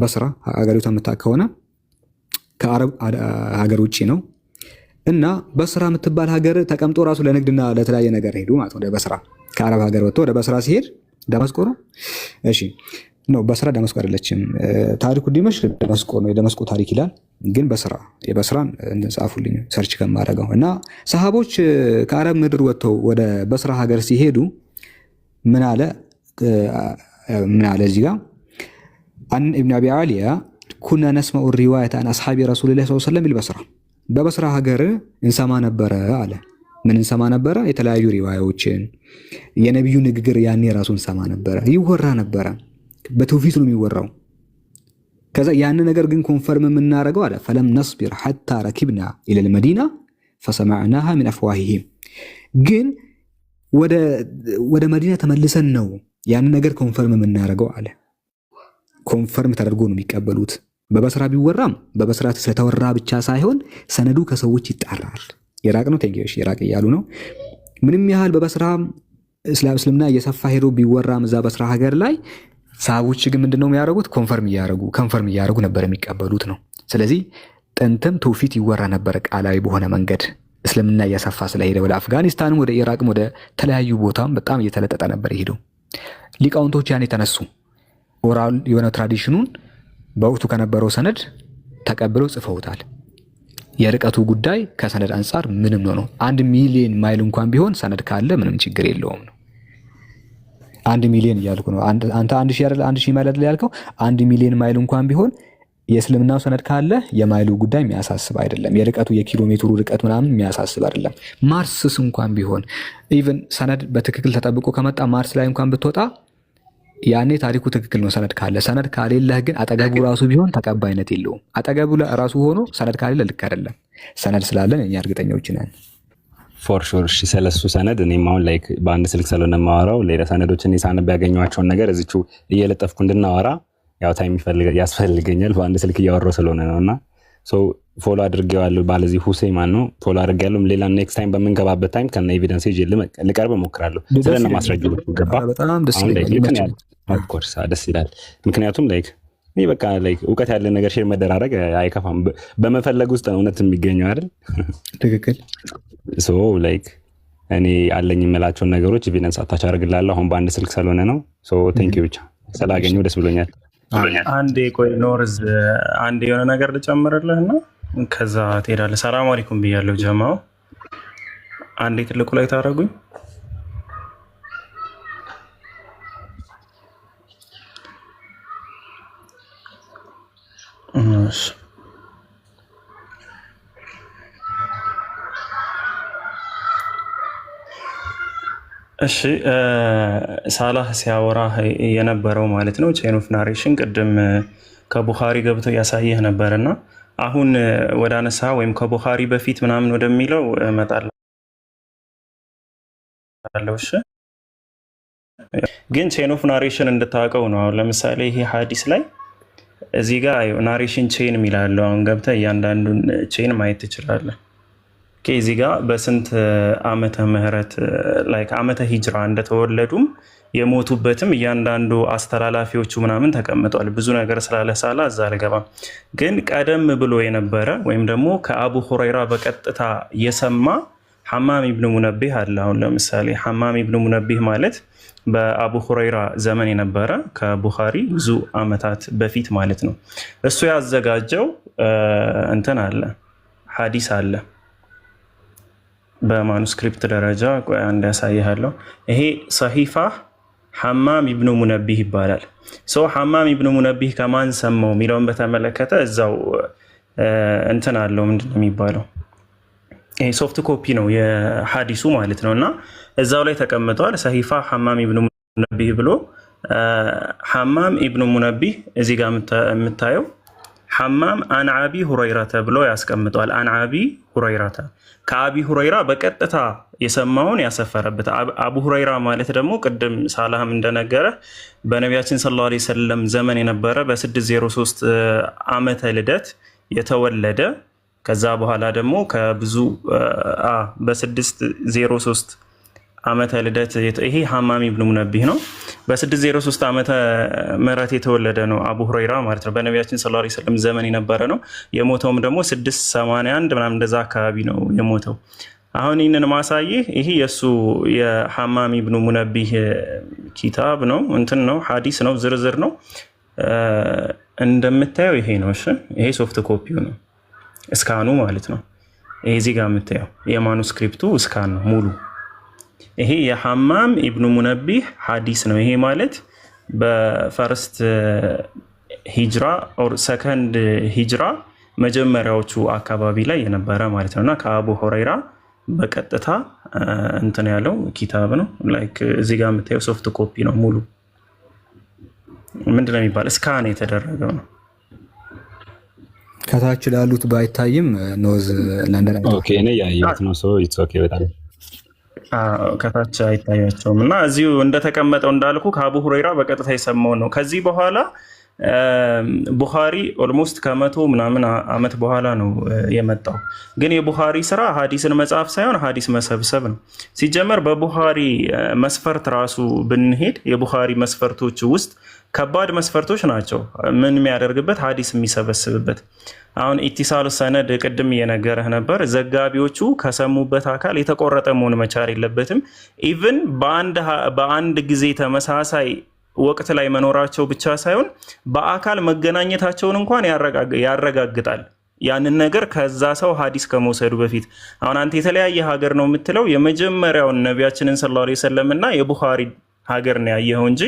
Speaker 2: በስራ ሀገሪቷ የምታውቅ ከሆነ ከአረብ ሀገር ውጭ ነው። እና በስራ የምትባል ሀገር ተቀምጦ ራሱ ለንግድና ለተለያየ ነገር ሄዱ ማለት ወደ በስራ ከአረብ ሀገር ወጥቶ ወደ በስራ ሲሄድ ደመስቆ ነው። እሺ ነው በስራ ደመስቆ አይደለችም። ታሪኩ ዲመሽቅ ደመስቆ ነው። የደመስቆ ታሪክ ይላል። ግን የበስራን እንጻፉልኝ ሰርች ከማደርገው እና ሰሃቦች ከአረብ ምድር ወጥተው ወደ በስራ ሀገር ሲሄዱ ምን አለ እዚህ ጋር አን ኢብኑ አቢ አሊያ ኩና ነስመዑ ሪዋየተ አን አስሓቢ ረሱሊላህ ሰለላሁ ዐለይሂ ወሰለም ቢልበስራ። በበስራ ሀገር እንሰማ ነበረ አለ። ምን እንሰማ ነበረ? የተለያዩ ሪዋያዎችን የነቢዩ ንግግር ያኔ ራሱ እንሰማ ነበረ፣ ይወራ ነበረ። በትውፊት ነው የሚወራው። ከዛ ያን ነገር ግን ኮንፈርም የምናደርገው አለ ፈለም ነስቢር ሐታ ረኪብና ኢለል መዲና ፈሰማዕናሃ ሚን አፍዋሂሂም። ግን ወደ መዲና ተመልሰን ነው ያን ነገር ኮንፈርም የምናደርገው አለ። ኮንፈርም ተደርጎ ነው የሚቀበሉት። በበስራ ቢወራም በበስራ ስለተወራ ብቻ ሳይሆን ሰነዱ ከሰዎች ይጣራል። ኢራቅ ነው ቴንኪሽ ኢራቅ እያሉ ነው። ምንም ያህል በበስራ እስልምና እየሰፋ ሄዶ ቢወራም እዛ በስራ ሀገር ላይ ሰሃቦች ግን ምንድነው የሚያደርጉት? ኮንፈርም እያደረጉ ነበር የሚቀበሉት ነው። ስለዚህ ጥንትም ትውፊት ይወራ ነበር ቃላዊ በሆነ መንገድ። እስልምና እያሰፋ ስለሄደ ወደ አፍጋኒስታንም ወደ ኢራቅም ወደ ተለያዩ ቦታም በጣም እየተለጠጠ ነበር የሄደው። ሊቃውንቶች ያኔ ተነሱ። ኦራል የሆነ ትራዲሽኑን በወቅቱ ከነበረው ሰነድ ተቀብለው ጽፈውታል። የርቀቱ ጉዳይ ከሰነድ አንጻር ምንም ነው። 1 ሚሊዮን ማይል እንኳን ቢሆን ሰነድ ካለ ምንም ችግር የለውም ነው። 1 ሚሊዮን እያልኩ ነው። አንተ 1000 አይደል 1000 ማይል አይደል ያልከው? 1 ሚሊዮን ማይል እንኳን ቢሆን የእስልምናው ሰነድ ካለ የማይሉ ጉዳይ የሚያሳስብ አይደለም። የርቀቱ የኪሎ ሜትሩ ርቀት ምናምን የሚያሳስብ አይደለም። ማርስስ እንኳን ቢሆን ኢቭን ሰነድ በትክክል ተጠብቆ ከመጣ ማርስ ላይ እንኳን ብትወጣ ያኔ ታሪኩ ትክክል ነው ሰነድ ካለ። ሰነድ ካሌለህ ግን አጠገቡ ራሱ ቢሆን ተቀባይነት የለውም። አጠገቡ ራሱ ሆኖ ሰነድ ካሌለ ልክ አይደለም። ሰነድ ስላለን እኛ እርግጠኞች ነን።
Speaker 8: ፎር ሹር። እሺ ስለሱ ሰነድ እኔም አሁን ላይክ በአንድ ስልክ ስለሆነ የማወራው ሌላ ሰነዶችን ሳነብ ያገኘኋቸውን ነገር እዚቹ እየለጠፍኩ እንድናወራ ያው ታይም ያስፈልገኛል። በአንድ ስልክ እያወራሁ ስለሆነ ነውና ፎሎ አድርጌዋለሁ። ባለዚህ ሁሴን ማን ነው ፎሎ አድርጌያለሁ። ሌላ ኔክስት ታይም በምንገባበት ታይም ከነ ኤቪደንስ ይዤ ልቀርብ እሞክራለሁ። ስለና ማስረጃዎች ገባ
Speaker 2: በጣም ደስ ይላል።
Speaker 8: ኦፍ ኮርስ ደስ ይላል። ምክንያቱም ላይክ እኔ በቃ ላይክ እውቀት ያለ ነገር ሼር መደራረግ አይከፋም። በመፈለግ ውስጥ ነው እውነት የሚገኘው አይደል?
Speaker 2: ትክክል።
Speaker 8: ላይክ እኔ አለኝ የምላቸውን ነገሮች ኤቪደንስ አታች አደርግላለሁ። አሁን በአንድ ስልክ ስለሆነ ነው። ቴንክ ዩ ብቻ ስላገኘሁ ደስ ብሎኛል። ብሎኛል።
Speaker 11: አንዴ ቆይ ኖርዝ አንዴ የሆነ ነገር ልጨምርልህና ከዛ ትሄዳለህ። ሰላም አለይኩም ብያለሁ ጀማው። አንዴ ትልቁ ላይ ታደርጉኝ። እሺ ሳላህ ሲያወራ የነበረው ማለት ነው ቼን ኦፍ ናሬሽን ቅድም ከቡኻሪ ገብቶ ያሳየህ ነበርና አሁን ወደ አነሳ ወይም ከቡኻሪ በፊት ምናምን ወደሚለው እመጣለሁ። እሺ ግን ቼን ኦፍ ናሬሽን እንድታውቀው ነው። አሁን ለምሳሌ ይሄ ሀዲስ ላይ እዚህ ጋር ናሬሽን ቼን የሚላለው አሁን ገብተህ እያንዳንዱን ቼን ማየት ትችላለህ። እዚህ ጋር በስንት ዓመተ ምህረት ላይክ ዓመተ ሂጅራ እንደተወለዱም የሞቱበትም እያንዳንዱ አስተላላፊዎቹ ምናምን ተቀምጧል። ብዙ ነገር ስላለ ሳላ እዛ አልገባም። ግን ቀደም ብሎ የነበረ ወይም ደግሞ ከአቡ ሁረይራ በቀጥታ የሰማ ሐማም ኢብኑ ሙነቢህ አለ። አሁን ለምሳሌ ሐማም ኢብኑ ሙነቢህ ማለት በአቡ ሁረይራ ዘመን የነበረ ከቡኻሪ ብዙ ዓመታት በፊት ማለት ነው። እሱ ያዘጋጀው እንትን አለ ሐዲስ አለ በማኑስክሪፕት ደረጃ አንድ ያሳይሃለሁ። ይሄ ሰሂፋ ሐማም ኢብኑ ሙነቢህ ይባላል። ሰው ሐማም ኢብኑ ሙነቢህ ከማን ሰማው የሚለውን በተመለከተ እዛው እንትን አለው ምንድን ነው የሚባለው ይሄ ሶፍት ኮፒ ነው የሐዲሱ ማለት ነው። እና እዛው ላይ ተቀምጧል ሰሂፋ ሐማም ኢብኑ ሙነቢህ ብሎ ሐማም ኢብኑ ሙነቢህ እዚህ ጋር የምታየው ሐማም አን አቢ ሁረይራተ ብሎ ያስቀምጧል። አን አቢ ሁረይራተ ከአቢ ሁረይራ በቀጥታ የሰማውን ያሰፈረበት። አቡ ሁረይራ ማለት ደግሞ ቅድም ሳላህም እንደነገረ በነቢያችን ሰለላሁ ዐለይሂ ወሰለም ዘመን የነበረ በ603 ዓመተ ልደት የተወለደ ከዛ በኋላ ደግሞ ከብዙ በ603 ዓመተ ልደት ይሄ ሐማም ኢብኑ ሙነቢህ ነው። በ603 ዓመተ ምህረት የተወለደ ነው አቡ ሁረይራ ማለት ነው። በነቢያችን ሰለላሁ ዐለይሂ ወሰለም ዘመን የነበረ ነው። የሞተውም ደግሞ 681 ምናምን እንደዛ አካባቢ ነው የሞተው። አሁን ይህንን ማሳይህ ይሄ የእሱ የሐማም ኢብኑ ሙነቢህ ኪታብ ነው እንትን ነው ሐዲስ ነው ዝርዝር ነው እንደምታየው ይሄ ነው። እሺ ይሄ ሶፍት ኮፒው ነው እስካኑ ማለት ነው። ይሄ እዚህ ጋር የምታየው የማኑስክሪፕቱ እስካን ነው ሙሉ። ይሄ የሐማም ኢብኑ ሙነቢህ ሐዲስ ነው። ይሄ ማለት በፈርስት ሂጅራ ኦር ሰከንድ ሂጅራ መጀመሪያዎቹ አካባቢ ላይ የነበረ ማለት ነውና ከአቡ ሁረይራ በቀጥታ እንትን ያለው ኪታብ ነው። ላይክ እዚህ ጋር የምታየው ሶፍት ኮፒ ነው ሙሉ። ምንድነው የሚባል እስካን የተደረገው ነው።
Speaker 2: ከታች ላሉት ባይታይም ኖዝ ለንደን
Speaker 8: ኦኬ እኔ ያየሁት ነው። ሶ ኢትስ ኦኬ በጣም
Speaker 11: ከታች አይታያቸውም። እና እዚሁ እንደተቀመጠው እንዳልኩ ከአቡ ሁረይራ በቀጥታ የሰማው ነው። ከዚህ በኋላ ቡኻሪ ኦልሞስት ከመቶ ምናምን ዓመት በኋላ ነው የመጣው። ግን የቡኻሪ ስራ ሀዲስን መጽሐፍ ሳይሆን ሀዲስ መሰብሰብ ነው። ሲጀመር በቡኻሪ መስፈርት ራሱ ብንሄድ የቡኻሪ መስፈርቶች ውስጥ ከባድ መስፈርቶች ናቸው። ምን የሚያደርግበት ሀዲስ የሚሰበስብበት። አሁን ኢቲሳሉ ሰነድ ቅድም እየነገረህ ነበር። ዘጋቢዎቹ ከሰሙበት አካል የተቆረጠ መሆን መቻል የለበትም። ኢቭን በአንድ ጊዜ ተመሳሳይ ወቅት ላይ መኖራቸው ብቻ ሳይሆን በአካል መገናኘታቸውን እንኳን ያረጋግጣል። ያንን ነገር ከዛ ሰው ሀዲስ ከመውሰዱ በፊት አሁን አንተ የተለያየ ሀገር ነው የምትለው የመጀመሪያውን ነቢያችንን ሰለላሁ ዐለይሂ ወሰለም እና የቡኻሪ ሀገር ነው ያየኸው እንጂ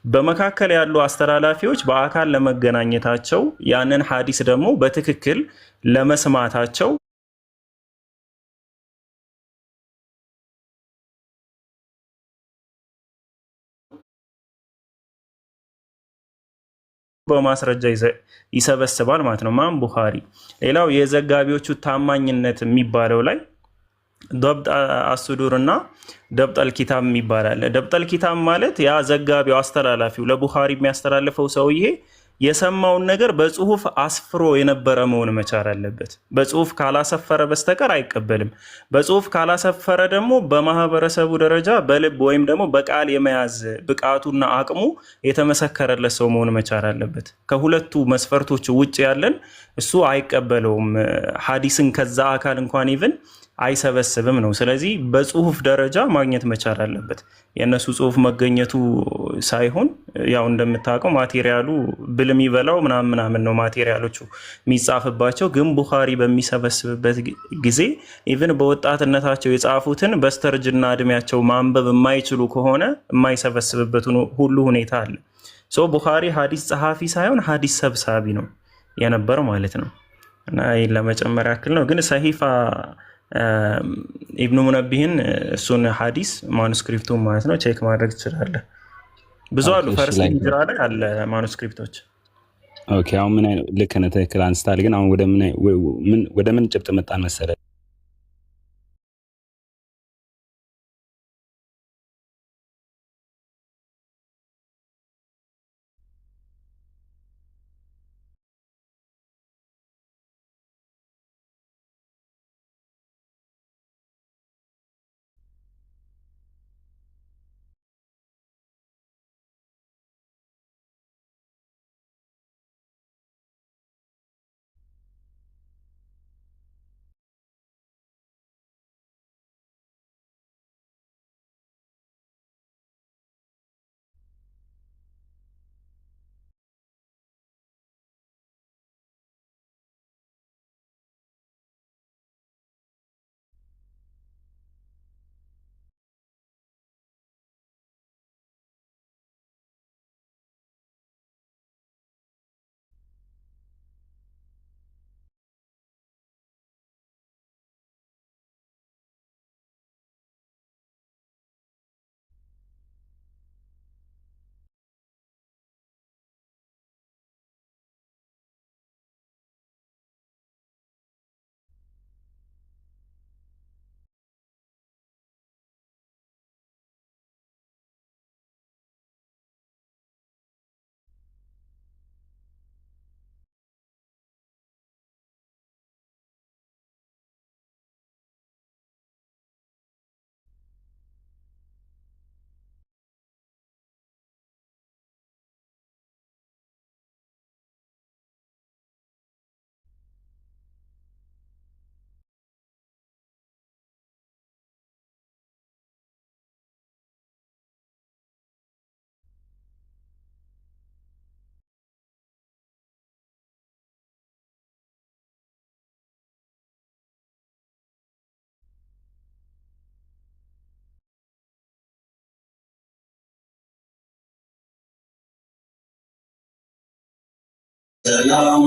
Speaker 11: በመካከል ያሉ አስተላላፊዎች በአካል ለመገናኘታቸው ያንን ሀዲስ ደግሞ በትክክል ለመስማታቸው በማስረጃ ይሰበስባል ማለት ነው። ማን ቡኻሪ። ሌላው የዘጋቢዎቹ ታማኝነት የሚባለው ላይ ደብጥ አስዱር እና ደብጠል ኪታብ የሚባል አለ። ደብጠል ኪታብ ማለት ያ ዘጋቢው አስተላላፊው ለቡኻሪ የሚያስተላልፈው ሰውዬ የሰማውን ነገር በጽሁፍ አስፍሮ የነበረ መሆን መቻል አለበት። በጽሁፍ ካላሰፈረ በስተቀር አይቀበልም። በጽሁፍ ካላሰፈረ ደግሞ በማህበረሰቡ ደረጃ በልብ ወይም ደግሞ በቃል የመያዝ ብቃቱና አቅሙ የተመሰከረለት ሰው መሆን መቻል አለበት። ከሁለቱ መስፈርቶች ውጭ ያለን እሱ አይቀበለውም። ሀዲስን ከዛ አካል እንኳን ይብን አይሰበስብም ነው። ስለዚህ በጽሁፍ ደረጃ ማግኘት መቻል አለበት። የእነሱ ጽሁፍ መገኘቱ ሳይሆን ያው እንደምታውቀው ማቴሪያሉ ብል የሚበላው ምናምን ምናምን ነው ማቴሪያሎቹ የሚጻፍባቸው። ግን ቡኻሪ በሚሰበስብበት ጊዜ ኢቭን በወጣትነታቸው የጻፉትን በስተርጅና እድሜያቸው ማንበብ የማይችሉ ከሆነ የማይሰበስብበት ሁሉ ሁኔታ አለ። ቡኻሪ ሀዲስ ጸሐፊ ሳይሆን ሀዲስ ሰብሳቢ ነው የነበር ማለት ነው። እና ይህን ለመጨመር ያክል ነው። ግን ሰሂፋ ኢብኑ ሙነቢህን እሱን ሀዲስ ማኑስክሪፕቱ ማለት ነው ቼክ ማድረግ ትችላለህ። ብዙ አሉ። ፈርስት ሂጅራ ላይ አለ ማኑስክሪፕቶች።
Speaker 8: ኦኬ አሁን ምን አይነት ልክ ነህ፣ ትክክል አንስታል። ግን አሁን ወደ ምን ጭብጥ መጣን መሰለህ?
Speaker 6: ሰላም